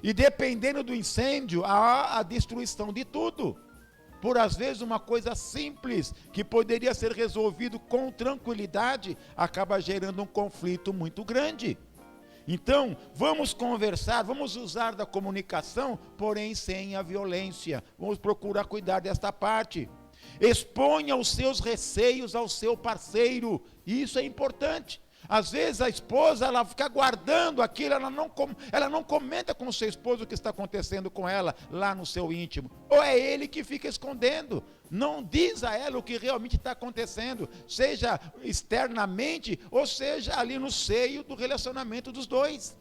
E dependendo do incêndio, há a destruição de tudo. Por às vezes uma coisa simples, que poderia ser resolvido com tranquilidade, acaba gerando um conflito muito grande. Então, vamos conversar, vamos usar da comunicação, porém sem a violência. Vamos procurar cuidar desta parte. Exponha os seus receios ao seu parceiro, isso é importante. Às vezes a esposa, ela fica guardando aquilo, ela não comenta com o seu esposo o que está acontecendo com ela lá no seu íntimo. Ou é ele que fica escondendo, não diz a ela o que realmente está acontecendo, seja externamente ou seja ali no seio do relacionamento dos dois.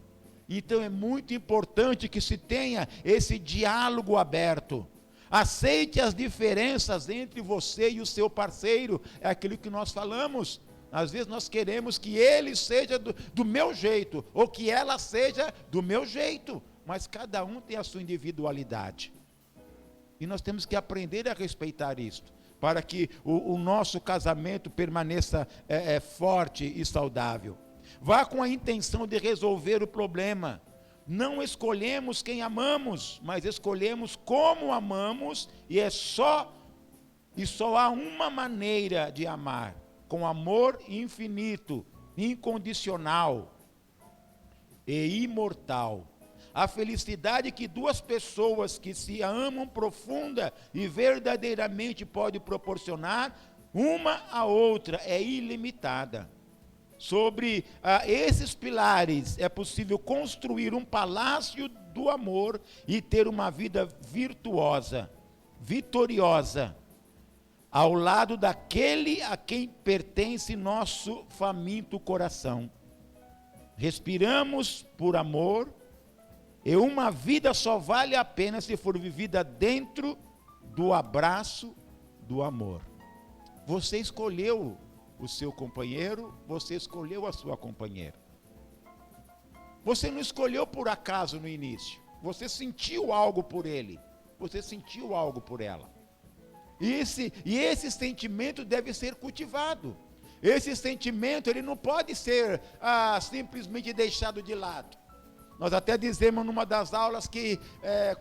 Então é muito importante que se tenha esse diálogo aberto. Aceite as diferenças entre você e o seu parceiro, é aquilo que nós falamos. Às vezes nós queremos que ele seja do meu jeito, ou que ela seja do meu jeito, mas cada um tem a sua individualidade. E nós temos que aprender a respeitar isto, para que o nosso casamento permaneça forte e saudável. Vá com a intenção de resolver o problema. Não escolhemos quem amamos, mas escolhemos como amamos, e só há uma maneira de amar. Com amor infinito, incondicional e imortal. A felicidade que duas pessoas que se amam profunda e verdadeiramente podem proporcionar, uma à outra, é ilimitada. Sobre esses pilares é possível construir um palácio do amor e ter uma vida virtuosa, vitoriosa, ao lado daquele a quem pertence nosso faminto coração. Respiramos por amor, e uma vida só vale a pena se for vivida dentro do abraço do amor. Você escolheu o seu companheiro, você escolheu a sua companheira. Você não escolheu por acaso no início, você sentiu algo por ele, você sentiu algo por ela. E esse sentimento deve ser cultivado. Esse sentimento, ele não pode ser simplesmente deixado de lado. Nós até dizemos numa das aulas que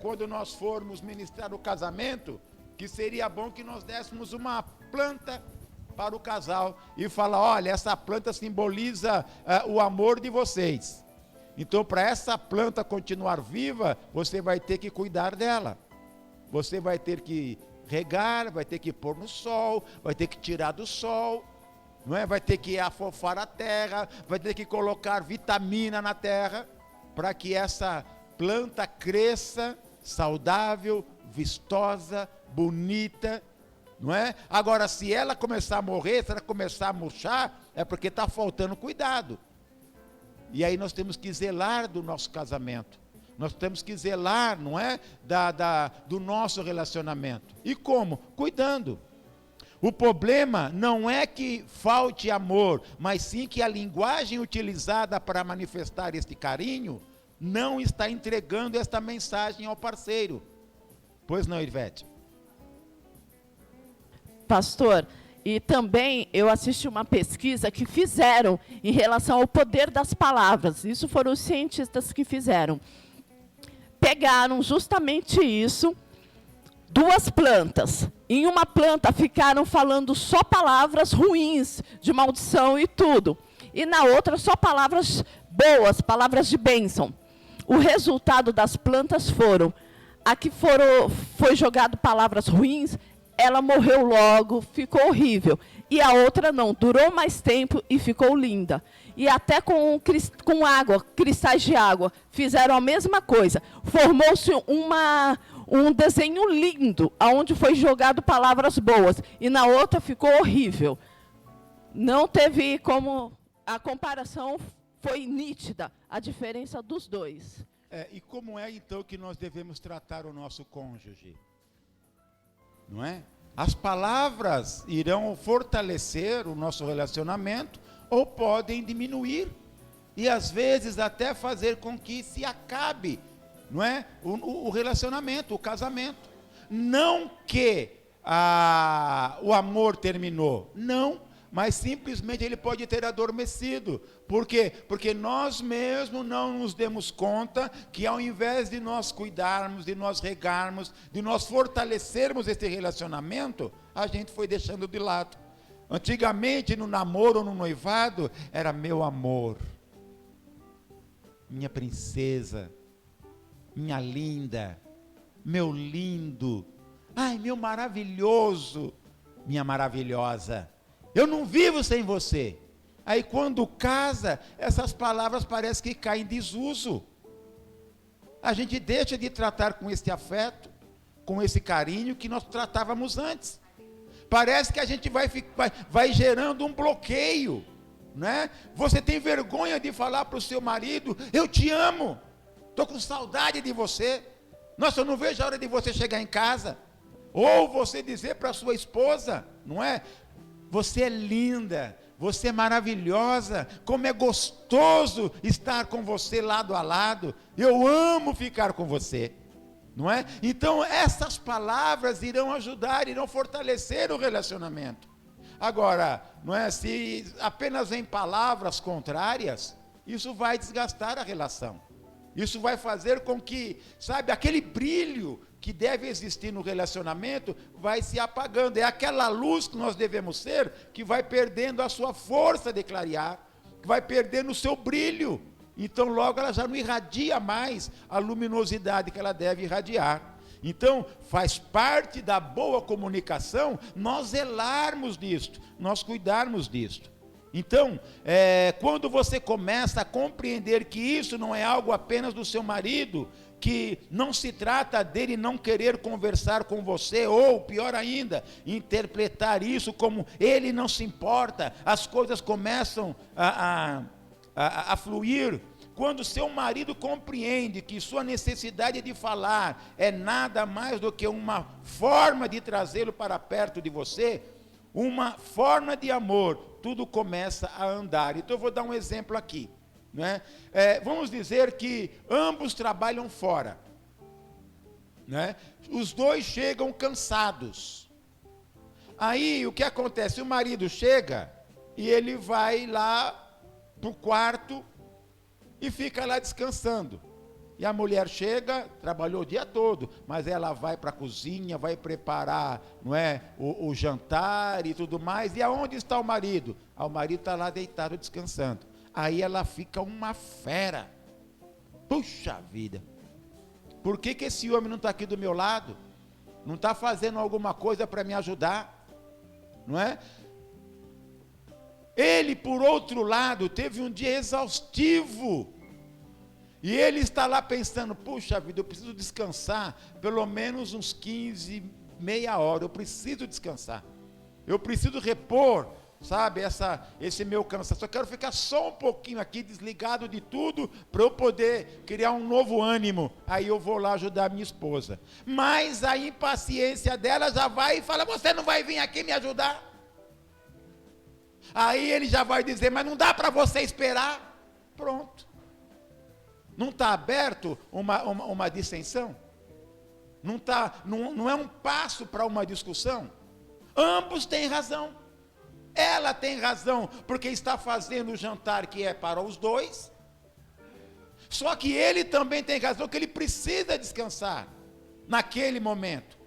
quando nós formos ministrar o casamento, que seria bom que nós dessemos uma planta para o casal e falar: olha, essa planta simboliza o amor de vocês. Então, para essa planta continuar viva, você vai ter que cuidar dela. Você vai ter que regar, vai ter que pôr no sol, vai ter que tirar do sol, não é? Vai ter que afofar a terra, vai ter que colocar vitamina na terra, para que essa planta cresça saudável, vistosa, bonita, não é? Agora, se ela começar a morrer, se ela começar a murchar, é porque está faltando cuidado. E aí nós temos que zelar do nosso casamento. Nós temos que zelar, não é? Do nosso relacionamento. E como? Cuidando. O problema não é que falte amor, mas sim que a linguagem utilizada para manifestar este carinho não está entregando esta mensagem ao parceiro. Pois não, Ivete? Pastor, e também eu assisti uma pesquisa que fizeram em relação ao poder das palavras. Isso foram os cientistas que fizeram. Pegaram justamente isso, duas plantas. Em uma planta ficaram falando só palavras ruins, de maldição e tudo. E na outra só palavras boas, palavras de bênção. O resultado das plantas foram, a que foi jogado palavras ruins, ela morreu logo, ficou horrível. E a outra não, durou mais tempo e ficou linda. E até com água, cristais de água, fizeram a mesma coisa. Formou-se um desenho lindo, onde foi jogado palavras boas. E na outra ficou horrível. Não teve como... A comparação foi nítida, a diferença dos dois. E como é então que nós devemos tratar o nosso cônjuge? Não é? As palavras irão fortalecer o nosso relacionamento ou podem diminuir e às vezes até fazer com que se acabe, não é? O relacionamento, o casamento. Não que o amor terminou, não, mas simplesmente ele pode ter adormecido. Por quê? Porque nós mesmos não nos demos conta que ao invés de nós cuidarmos, de nós regarmos, de nós fortalecermos esse relacionamento, a gente foi deixando de lado. Antigamente, no namoro ou no noivado, era meu amor, minha princesa, minha linda, meu lindo, ai, meu maravilhoso, minha maravilhosa. Eu não vivo sem você. Aí quando casa, essas palavras parecem que caem em desuso. A gente deixa de tratar com esse afeto, com esse carinho que nós tratávamos antes. Parece que a gente vai gerando um bloqueio, né? Você tem vergonha de falar para o seu marido: eu te amo, estou com saudade de você. Nossa, eu não vejo a hora de você chegar em casa. Ou você dizer para a sua esposa, não é? Você é linda, você é maravilhosa, como é gostoso estar com você lado a lado, eu amo ficar com você, não é? Então essas palavras irão ajudar, irão fortalecer o relacionamento. Agora, não é? Se apenas vem palavras contrárias, isso vai desgastar a relação, isso vai fazer com que, sabe, aquele brilho que deve existir no relacionamento vai se apagando. É aquela luz que nós devemos ser que vai perdendo a sua força de clarear, que vai perdendo o seu brilho. Então logo ela já não irradia mais a luminosidade que ela deve irradiar. Então faz parte da boa comunicação nós zelarmos disto, nós cuidarmos disto. Então, quando você começa a compreender que isso não é algo apenas do seu marido, que não se trata dele não querer conversar com você, ou pior ainda, interpretar isso como ele não se importa, as coisas começam a fluir. Quando seu marido compreende que sua necessidade de falar é nada mais do que uma forma de trazê-lo para perto de você, uma forma de amor, tudo começa a andar. Então eu vou dar um exemplo aqui, né? Vamos dizer que ambos trabalham fora, né? Os dois chegam cansados. Aí o que acontece? O marido chega e ele vai lá para o quarto e fica lá descansando. E a mulher chega, trabalhou o dia todo, mas ela vai para a cozinha, vai preparar, não é, o jantar e tudo mais. E aonde está o marido? O marido está lá deitado descansando. Aí ela fica uma fera. Puxa vida! Por que esse homem não está aqui do meu lado? Não está fazendo alguma coisa para me ajudar? Não é? Ele, por outro lado, teve um dia exaustivo. E ele está lá pensando, puxa vida, eu preciso descansar pelo menos uns 15, meia hora, eu preciso descansar. Eu preciso repor, sabe, esse meu cansaço. Eu quero ficar só um pouquinho aqui, desligado de tudo, para eu poder criar um novo ânimo. Aí eu vou lá ajudar a minha esposa. Mas a impaciência dela já vai e fala, você não vai vir aqui me ajudar? Aí ele já vai dizer, mas não dá para você esperar. Pronto. Não está aberto uma dissensão? Não é um passo para uma discussão? Ambos têm razão. Ela tem razão, porque está fazendo o jantar que é para os dois. Só que ele também tem razão, que ele precisa descansar naquele momento.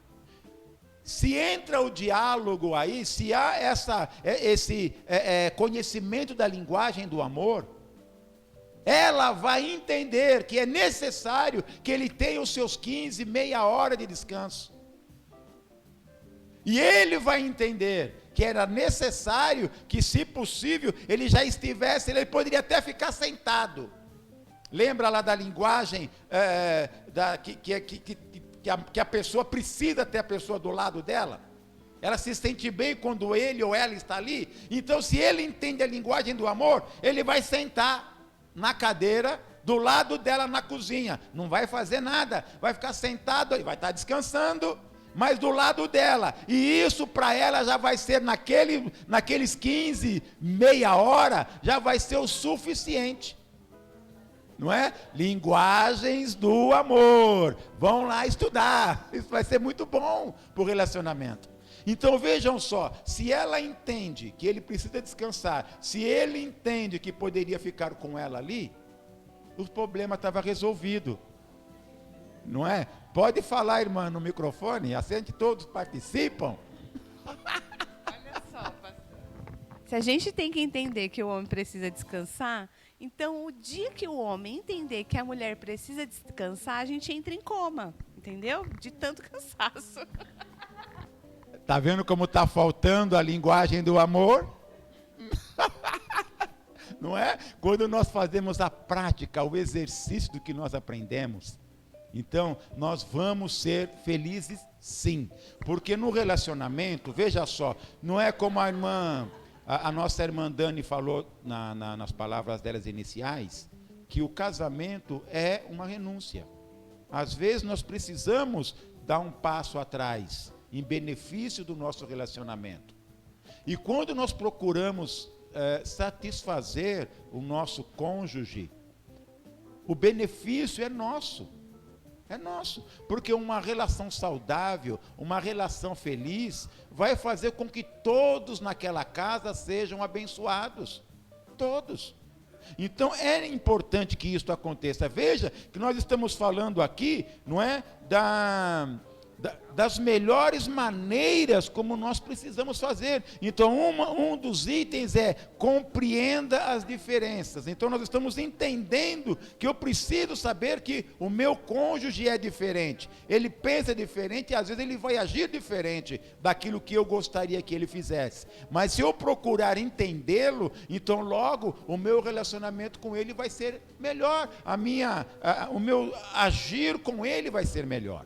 Se entra o diálogo aí, se há esse conhecimento da linguagem do amor, ela vai entender que é necessário que ele tenha os seus 15, meia hora de descanso. E ele vai entender que era necessário que, se possível, ele já estivesse, ele poderia até ficar sentado. Lembra lá da linguagem que a pessoa precisa ter a pessoa do lado dela? Ela se sente bem quando ele ou ela está ali. Então, se ele entende a linguagem do amor, ele vai sentar na cadeira do lado dela na cozinha, não vai fazer nada, vai ficar sentado, vai estar descansando, mas do lado dela, e isso para ela já vai ser naqueles 15, meia hora, já vai ser o suficiente, não é? Linguagens do amor, vão lá estudar, isso vai ser muito bom para o relacionamento. Então vejam só, se ela entende que ele precisa descansar, se ele entende que poderia ficar com ela ali, o problema estava resolvido, não é? Pode falar, irmã, no microfone, assim todos participam. Olha só, pastor. Se a gente tem que entender que o homem precisa descansar, então o dia que o homem entender que a mulher precisa descansar, a gente entra em coma, entendeu? De tanto cansaço. Está vendo como está faltando a linguagem do amor? Não é? Quando nós fazemos a prática, o exercício do que nós aprendemos, então nós vamos ser felizes sim. Porque no relacionamento, veja só, não é como a nossa irmã Dani falou nas palavras delas iniciais, que o casamento é uma renúncia. Às vezes nós precisamos dar um passo atrás, em benefício do nosso relacionamento. E quando nós procuramos satisfazer o nosso cônjuge, o benefício é nosso, porque uma relação saudável, uma relação feliz, vai fazer com que todos naquela casa sejam abençoados, todos. Então é importante que isso aconteça. Veja que nós estamos falando aqui, não é, das melhores maneiras como nós precisamos fazer. Então um dos itens é compreenda as diferenças. Então nós estamos entendendo que eu preciso saber que o meu cônjuge é diferente, ele pensa diferente e às vezes ele vai agir diferente daquilo que eu gostaria que ele fizesse, mas se eu procurar entendê-lo, então logo o meu relacionamento com ele vai ser melhor, o meu agir com ele vai ser melhor.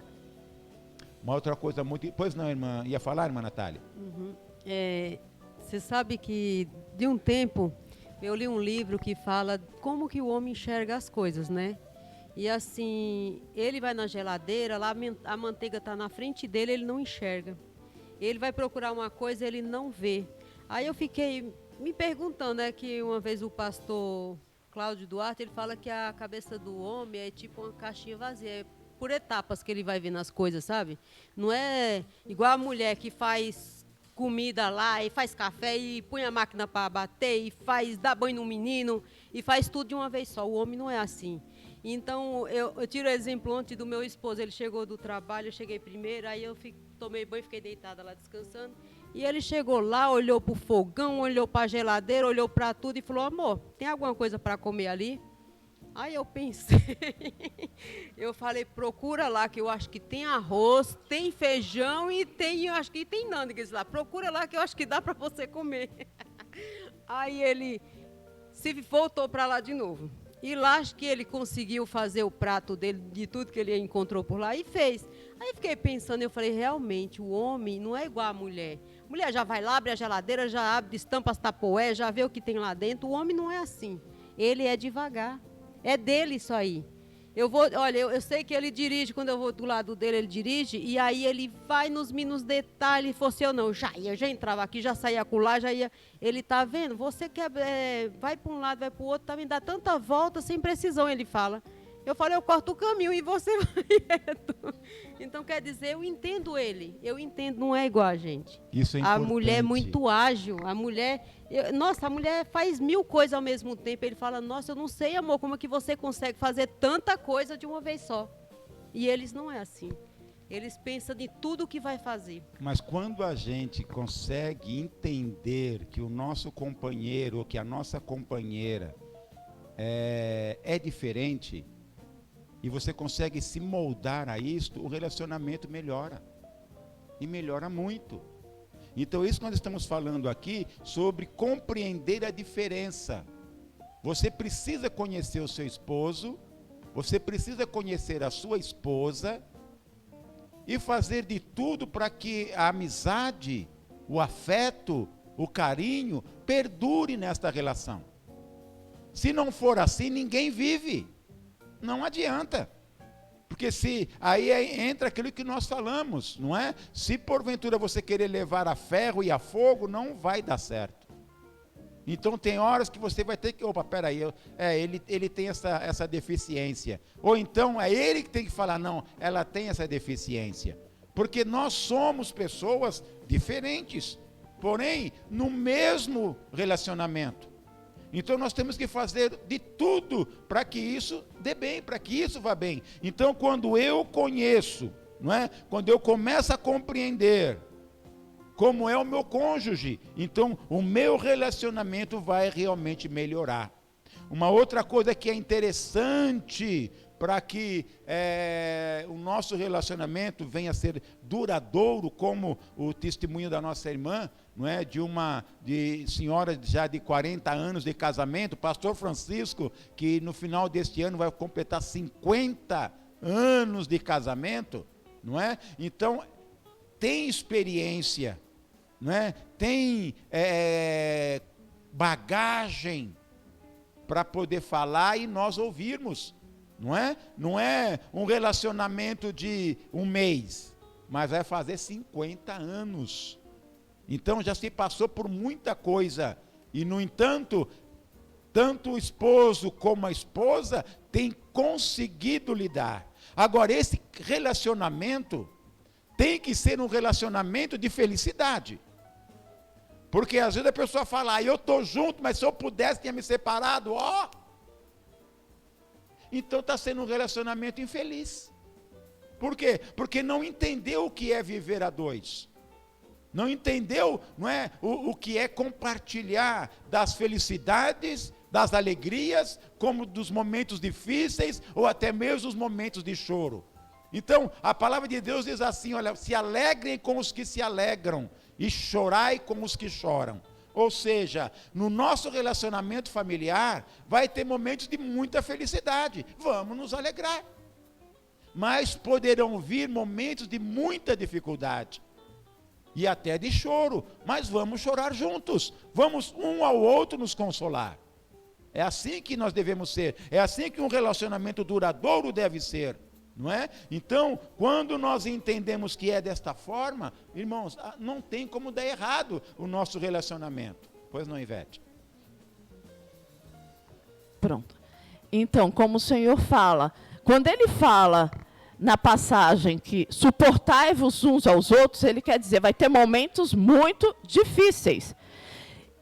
Uma outra coisa muito... Pois não, irmã, ia falar, irmã Natália? Você sabe que, de um tempo, eu li um livro que fala como que o homem enxerga as coisas, né? E assim, ele vai na geladeira, lá a manteiga está na frente dele, ele não enxerga. Ele vai procurar uma coisa, ele não vê. Aí eu fiquei me perguntando, né, que uma vez o pastor Cláudio Duarte, ele fala que a cabeça do homem é tipo uma caixinha vazia, por etapas que ele vai vendo as coisas, sabe? Não é igual a mulher que faz comida lá e faz café e põe a máquina para bater e dá banho no menino e faz tudo de uma vez só. O homem não é assim. Então, eu tiro o exemplo ontem do meu esposo. Ele chegou do trabalho, eu cheguei primeiro, aí eu tomei banho, fiquei deitada lá descansando. E ele chegou lá, olhou para o fogão, olhou para a geladeira, olhou para tudo e falou: amor, tem alguma coisa para comer ali? Aí eu pensei, eu falei: procura lá, que eu acho que tem arroz, tem feijão e eu acho que tem nândega lá. Procura lá que eu acho que dá para você comer. Aí ele se voltou para lá de novo. E lá acho que ele conseguiu fazer o prato dele, de tudo que ele encontrou por lá, e fez. Aí fiquei pensando, eu falei: realmente, o homem não é igual a mulher. A mulher já vai lá, abre a geladeira, já abre, destampa as tapoé, já vê o que tem lá dentro. O homem não é assim. Ele é devagar. É dele isso aí. Eu sei que ele dirige, quando eu vou do lado dele, ele dirige, e aí ele vai nos mínimos detalhes, fosse eu não, já entrava aqui, já saía acolá, já ia. Ele tá vendo? Você quer, vai para um lado, vai para o outro, tá me dá tanta volta sem precisão, ele fala. Eu falei: eu corto o caminho e você vai reto. Então, quer dizer, eu entendo ele. Eu entendo, não é igual a gente. Isso é importante. A mulher é muito ágil. A mulher faz 1000 coisas ao mesmo tempo. Ele fala: nossa, eu não sei, amor, como é que você consegue fazer tanta coisa de uma vez só. E eles não é assim. Eles pensam em tudo que vai fazer. Mas quando a gente consegue entender que o nosso companheiro ou que a nossa companheira é diferente, e você consegue se moldar a isto, o relacionamento melhora. E melhora muito. Então, isso nós estamos falando aqui sobre compreender a diferença. Você precisa conhecer o seu esposo, você precisa conhecer a sua esposa e fazer de tudo para que a amizade, o afeto, o carinho perdure nesta relação. Se não for assim, ninguém vive. Não adianta. Porque aí entra aquilo que nós falamos, não é? Se porventura você querer levar a ferro e a fogo, não vai dar certo. Então tem horas que você vai ter que, peraí, ele tem essa deficiência. Ou então é ele que tem que falar: não, ela tem essa deficiência. Porque nós somos pessoas diferentes, porém no mesmo relacionamento. Então nós temos que fazer de tudo para que isso dê bem, para que isso vá bem. Então quando eu conheço, não é? Quando eu começo a compreender como é o meu cônjuge, então o meu relacionamento vai realmente melhorar. Uma outra coisa que é interessante para que o nosso relacionamento venha a ser duradouro, como o testemunho da nossa irmã, não é? de senhora já de 40 anos de casamento, pastor Francisco, que no final deste ano vai completar 50 anos de casamento, não é? Então, tem experiência, não é? Tem bagagem para poder falar e nós ouvirmos. Não é? Não é um relacionamento de um mês, mas vai fazer 50 anos. Então já se passou por muita coisa. E, no entanto, tanto o esposo como a esposa têm conseguido lidar. Agora, esse relacionamento tem que ser um relacionamento de felicidade. Porque às vezes a pessoa fala: eu estou junto, mas se eu pudesse tinha me separado, Então está sendo um relacionamento infeliz. Por quê? Porque não entendeu o que é viver a dois. Não entendeu, não é, o que é compartilhar das felicidades, das alegrias, como dos momentos difíceis, ou até mesmo os momentos de choro. Então, a palavra de Deus diz assim: olha, se alegrem com os que se alegram, e chorai com os que choram. Ou seja, no nosso relacionamento familiar, vai ter momentos de muita felicidade, vamos nos alegrar. Mas poderão vir momentos de muita dificuldade, e até de choro, mas vamos chorar juntos, vamos um ao outro nos consolar. É assim que nós devemos ser, é assim que um relacionamento duradouro deve ser, não é? Então, quando nós entendemos que é desta forma, irmãos, não tem como dar errado o nosso relacionamento. Pois não, Ivete? Pronto. Então, como o Senhor fala, quando ele fala na passagem que suportai-vos uns aos outros, ele quer dizer, vai ter momentos muito difíceis.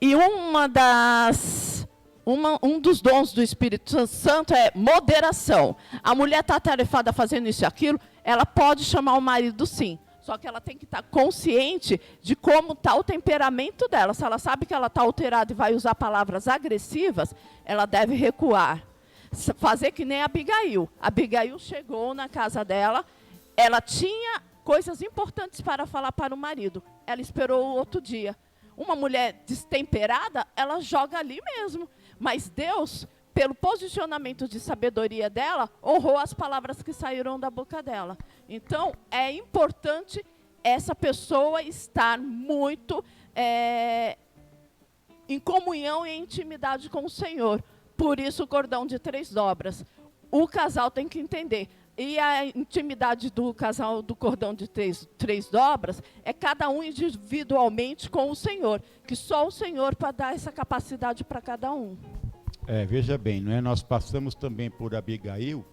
E uma das Um dos dons do Espírito Santo é moderação. A mulher está atarefada fazendo isso e aquilo, ela pode chamar o marido sim. Só que ela tem que estar consciente de como está o temperamento dela. Se ela sabe que ela está alterada e vai usar palavras agressivas, ela deve recuar. Fazer que nem a Abigail. A Abigail chegou na casa dela, ela tinha coisas importantes para falar para o marido. Ela esperou o outro dia. Uma mulher destemperada, ela joga ali mesmo. Mas Deus, pelo posicionamento de sabedoria dela, honrou as palavras que saíram da boca dela. Então, é importante essa pessoa estar muito em comunhão e intimidade com o Senhor. Por isso, o cordão de 3 dobras. O casal tem que entender. E a intimidade do casal do cordão de três dobras é cada um individualmente com o Senhor. Que só o Senhor para dar essa capacidade para cada um. Veja bem, não é? Nós passamos também por Abigail,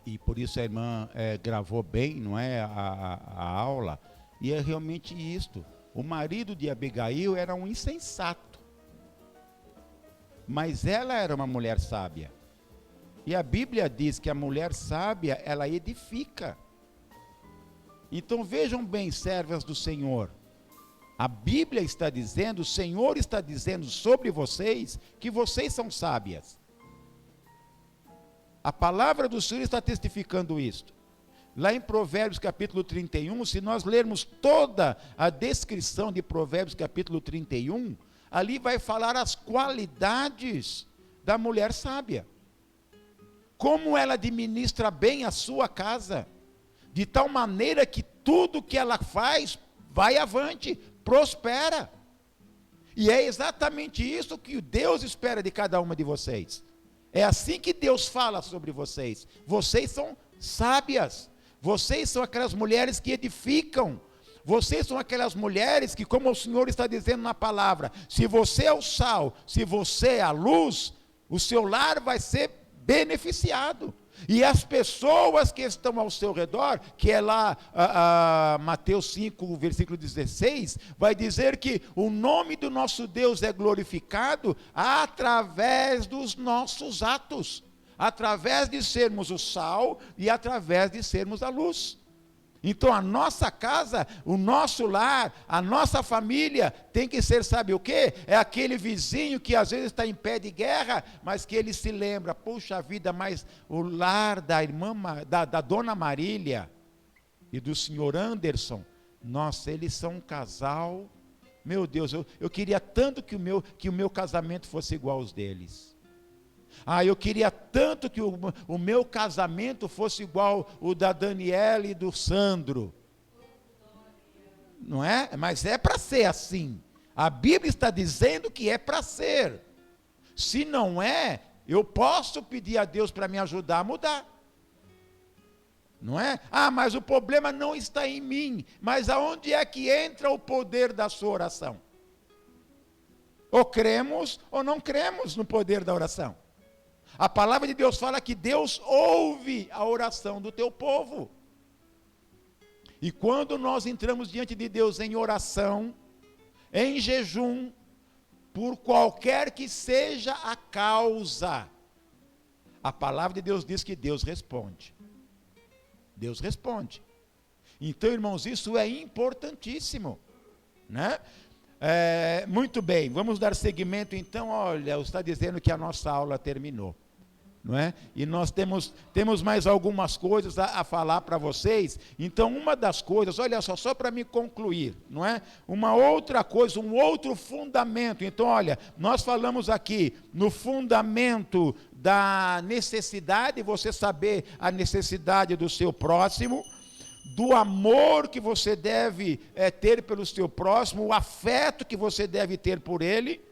e por isso a irmã gravou bem, não é, a aula, e é realmente isto. O marido de Abigail era um insensato, mas ela era uma mulher sábia. E a Bíblia diz que a mulher sábia, ela edifica. Então vejam bem, servas do Senhor, a Bíblia está dizendo, o Senhor está dizendo sobre vocês, que vocês são sábias. A palavra do Senhor está testificando isto. Lá em Provérbios capítulo 31, se nós lermos toda a descrição de Provérbios capítulo 31, ali vai falar as qualidades da mulher sábia. Como ela administra bem a sua casa, de tal maneira que tudo que ela faz vai avante, prospera. E é exatamente isso que Deus espera de cada uma de vocês. É assim que Deus fala sobre vocês. Vocês são sábias. Vocês são aquelas mulheres que edificam. Vocês são aquelas mulheres que, como o Senhor está dizendo na palavra, se você é o sal, se você é a luz, o seu lar vai ser beneficiado. E as pessoas que estão ao seu redor, que é lá Mateus 5, versículo 16, vai dizer que o nome do nosso Deus é glorificado através dos nossos atos, através de sermos o sal e através de sermos a luz. Então a nossa casa, o nosso lar, a nossa família tem que ser, sabe o quê? É aquele vizinho que às vezes está em pé de guerra, mas que ele se lembra, puxa vida, mas o lar da irmã, da dona Marília e do senhor Anderson, nossa, eles são um casal, meu Deus, eu queria tanto que o meu casamento fosse igual aos deles. Eu queria tanto que o meu casamento fosse igual o da Daniela e do Sandro. Não é? Mas é para ser assim. A Bíblia está dizendo que é para ser. Se não é, eu posso pedir a Deus para me ajudar a mudar. Não é? Mas o problema não está em mim. Mas aonde é que entra o poder da sua oração? Ou cremos ou não cremos no poder da oração. A palavra de Deus fala que Deus ouve a oração do teu povo. E quando nós entramos diante de Deus em oração, em jejum, por qualquer que seja a causa, a palavra de Deus diz que Deus responde. Deus responde. Então, irmãos, isso é importantíssimo, né? Muito bem, vamos dar seguimento então. Olha, está dizendo que a nossa aula terminou, não é? E nós temos mais algumas coisas a falar para vocês. Então, uma das coisas, olha só para me concluir, não é? Uma outra coisa, um outro fundamento. Então, olha, nós falamos aqui no fundamento da necessidade, você saber a necessidade do seu próximo, do amor que você deve ter pelo seu próximo, o afeto que você deve ter por ele,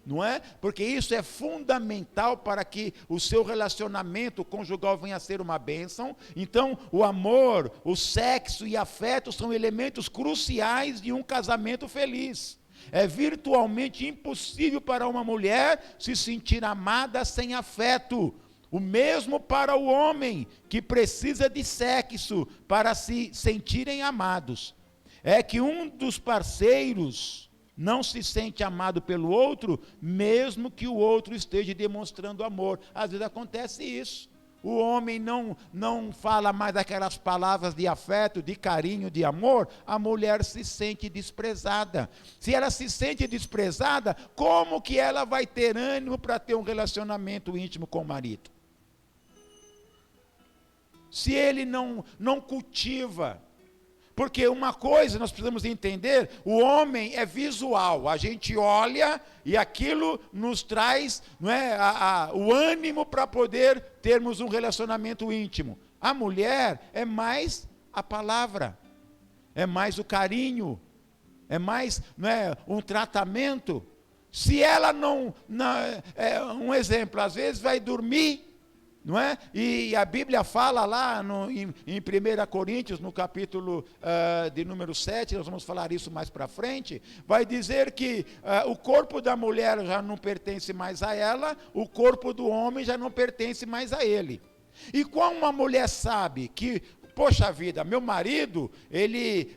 não é? Porque isso é fundamental para que o seu relacionamento conjugal venha a ser uma bênção. Então, o amor, o sexo e afeto são elementos cruciais de um casamento feliz. É virtualmente impossível para uma mulher se sentir amada sem afeto. O mesmo para o homem, que precisa de sexo para se sentirem amados. É que um dos parceiros não se sente amado pelo outro, mesmo que o outro esteja demonstrando amor. Às vezes acontece isso. O homem não fala mais aquelas palavras de afeto, de carinho, de amor, a mulher se sente desprezada. Se ela se sente desprezada, como que ela vai ter ânimo para ter um relacionamento íntimo com o marido? Se ele não cultiva. Porque uma coisa nós precisamos entender, o homem é visual, a gente olha e aquilo nos traz, não é, o ânimo para poder termos um relacionamento íntimo. A mulher é mais a palavra, é mais o carinho, é mais, não é, um tratamento. Se ela um exemplo, às vezes vai dormir, não é? E a Bíblia fala lá em 1 Coríntios, no capítulo de número 7, nós vamos falar isso mais para frente, vai dizer que o corpo da mulher já não pertence mais a ela, o corpo do homem já não pertence mais a ele. E quando uma mulher sabe que, poxa vida, meu marido, ele...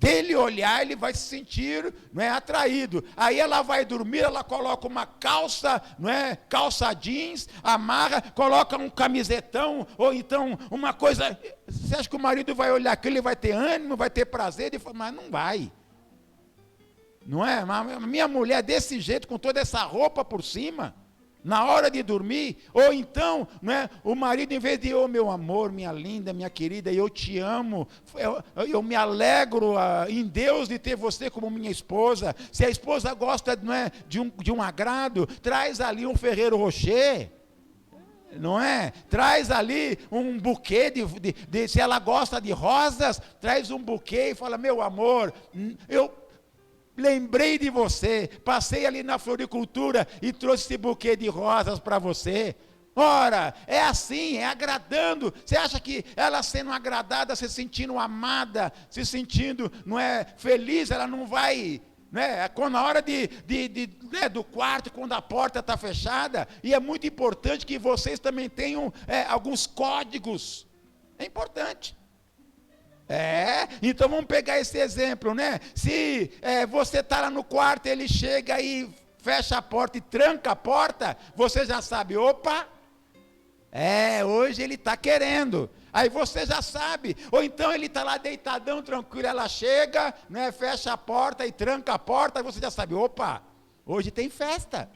dele olhar, ele vai se sentir, não é, atraído. Aí ela vai dormir, ela coloca uma calça, não é, calça jeans, amarra, coloca um camisetão, ou então uma coisa. Você acha que o marido vai olhar aquilo, ele vai ter ânimo, vai ter prazer? Ele fala, mas não vai. Não é? A minha mulher desse jeito, com toda essa roupa por cima, na hora de dormir, ou então, né, o marido, em vez de, oh meu amor, minha linda, minha querida, eu te amo, eu me alegro em Deus de ter você como minha esposa. Se a esposa gosta, não é, de um agrado, traz ali um Ferrero Rocher, não é? Traz ali um buquê, se ela gosta de rosas, traz um buquê e fala, meu amor, eu lembrei de você, passei ali na floricultura e trouxe esse buquê de rosas para você. Ora, é assim, é agradando. Você acha que ela sendo agradada, se sentindo amada, se sentindo, não é, feliz, ela não vai, né, quando na hora né, do quarto, quando a porta está fechada, e é muito importante que vocês também tenham alguns códigos. É importante. Então vamos pegar esse exemplo, né? Se você está lá no quarto, ele chega e fecha a porta e tranca a porta, você já sabe, opa, hoje ele está querendo. Aí você já sabe. Ou então ele está lá deitadão, tranquilo, ela chega, né, fecha a porta e tranca a porta, aí você já sabe, opa, hoje tem festa.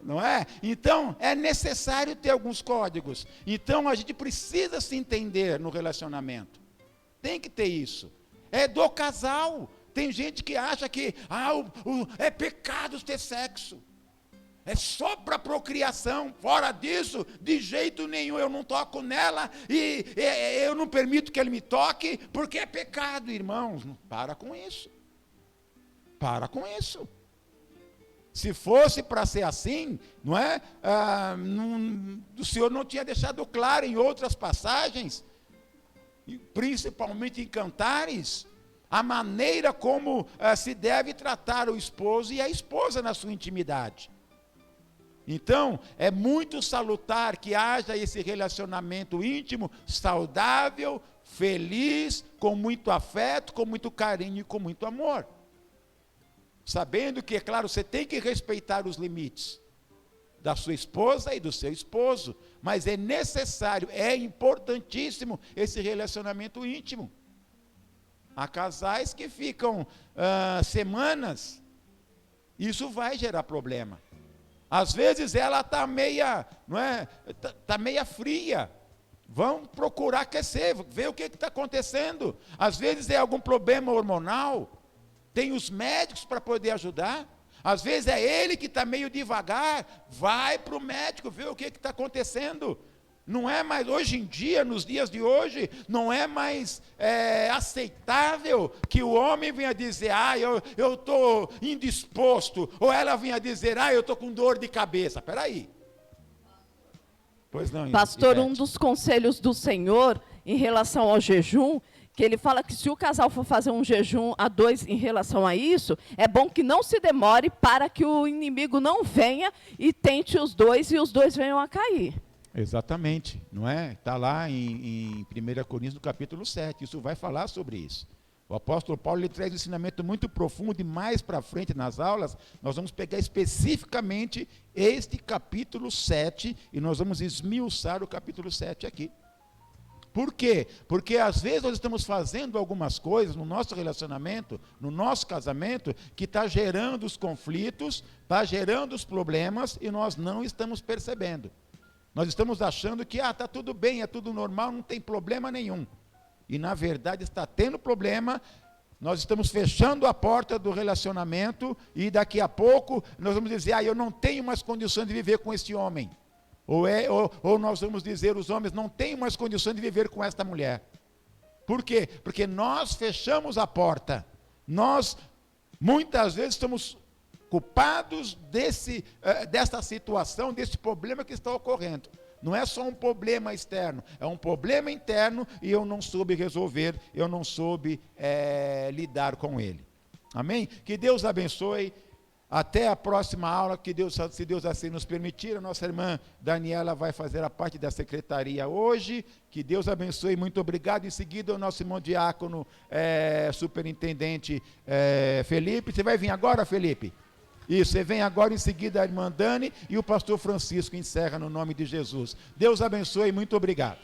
Não é? Então, é necessário ter alguns códigos. Então, a gente precisa se entender no relacionamento. Tem que ter isso. É do casal. Tem gente que acha que é pecado ter sexo. É só para procriação. Fora disso, de jeito nenhum. Eu não toco nela e eu não permito que ele me toque, porque é pecado, irmãos. Para com isso. Para com isso. Se fosse para ser assim, não é? O Senhor não tinha deixado claro em outras passagens, principalmente em Cantares, a maneira como se deve tratar o esposo e a esposa na sua intimidade. Então, é muito salutar que haja esse relacionamento íntimo, saudável, feliz, com muito afeto, com muito carinho e com muito amor. Sabendo que, é claro, você tem que respeitar os limites da sua esposa e do seu esposo, mas é necessário, é importantíssimo esse relacionamento íntimo. Há casais que ficam semanas, isso vai gerar problema. Às vezes ela está meia, não é? Tá meia fria. Vão procurar aquecer, ver o que está acontecendo. Às vezes é algum problema hormonal. Tem os médicos para poder ajudar. Às vezes é ele que está meio devagar, vai para o médico ver o que está acontecendo. Não é mais, hoje em dia, nos dias de hoje, não é mais aceitável que o homem venha dizer, eu estou indisposto, ou ela venha dizer, eu estou com dor de cabeça. Espera aí. Pois não, pastor, Ivete. um dos conselhos do Senhor em relação ao jejum, que ele fala que se o casal for fazer um jejum a dois em relação a isso, é bom que não se demore para que o inimigo não venha e tente os dois e os dois venham a cair. Exatamente, não é? Está lá em 1 Coríntios, no capítulo 7, isso vai falar sobre isso. O apóstolo Paulo ele traz um ensinamento muito profundo e mais para frente nas aulas, nós vamos pegar especificamente este capítulo 7 e nós vamos esmiuçar o capítulo 7 aqui. Por quê? Porque às vezes nós estamos fazendo algumas coisas no nosso relacionamento, no nosso casamento, que está gerando os conflitos, está gerando os problemas e nós não estamos percebendo. Nós estamos achando que está tudo bem, é tudo normal, não tem problema nenhum. E na verdade está tendo problema, nós estamos fechando a porta do relacionamento e daqui a pouco nós vamos dizer, eu não tenho mais condições de viver com esse homem. Ou nós vamos dizer, os homens não têm mais condições de viver com esta mulher. Por quê? Porque nós fechamos a porta. Nós, muitas vezes, estamos culpados dessa situação, desse problema que está ocorrendo. Não é só um problema externo, é um problema interno e eu não soube resolver, eu não soube lidar com ele. Amém? Que Deus abençoe. Até a próxima aula, se Deus assim nos permitir, a nossa irmã Daniela vai fazer a parte da secretaria hoje. Que Deus abençoe, muito obrigado. Em seguida, o nosso irmão diácono, superintendente Felipe. Você vai vir agora, Felipe? Isso, você vem agora, em seguida a irmã Dani e o pastor Francisco encerra no nome de Jesus. Deus abençoe, muito obrigado.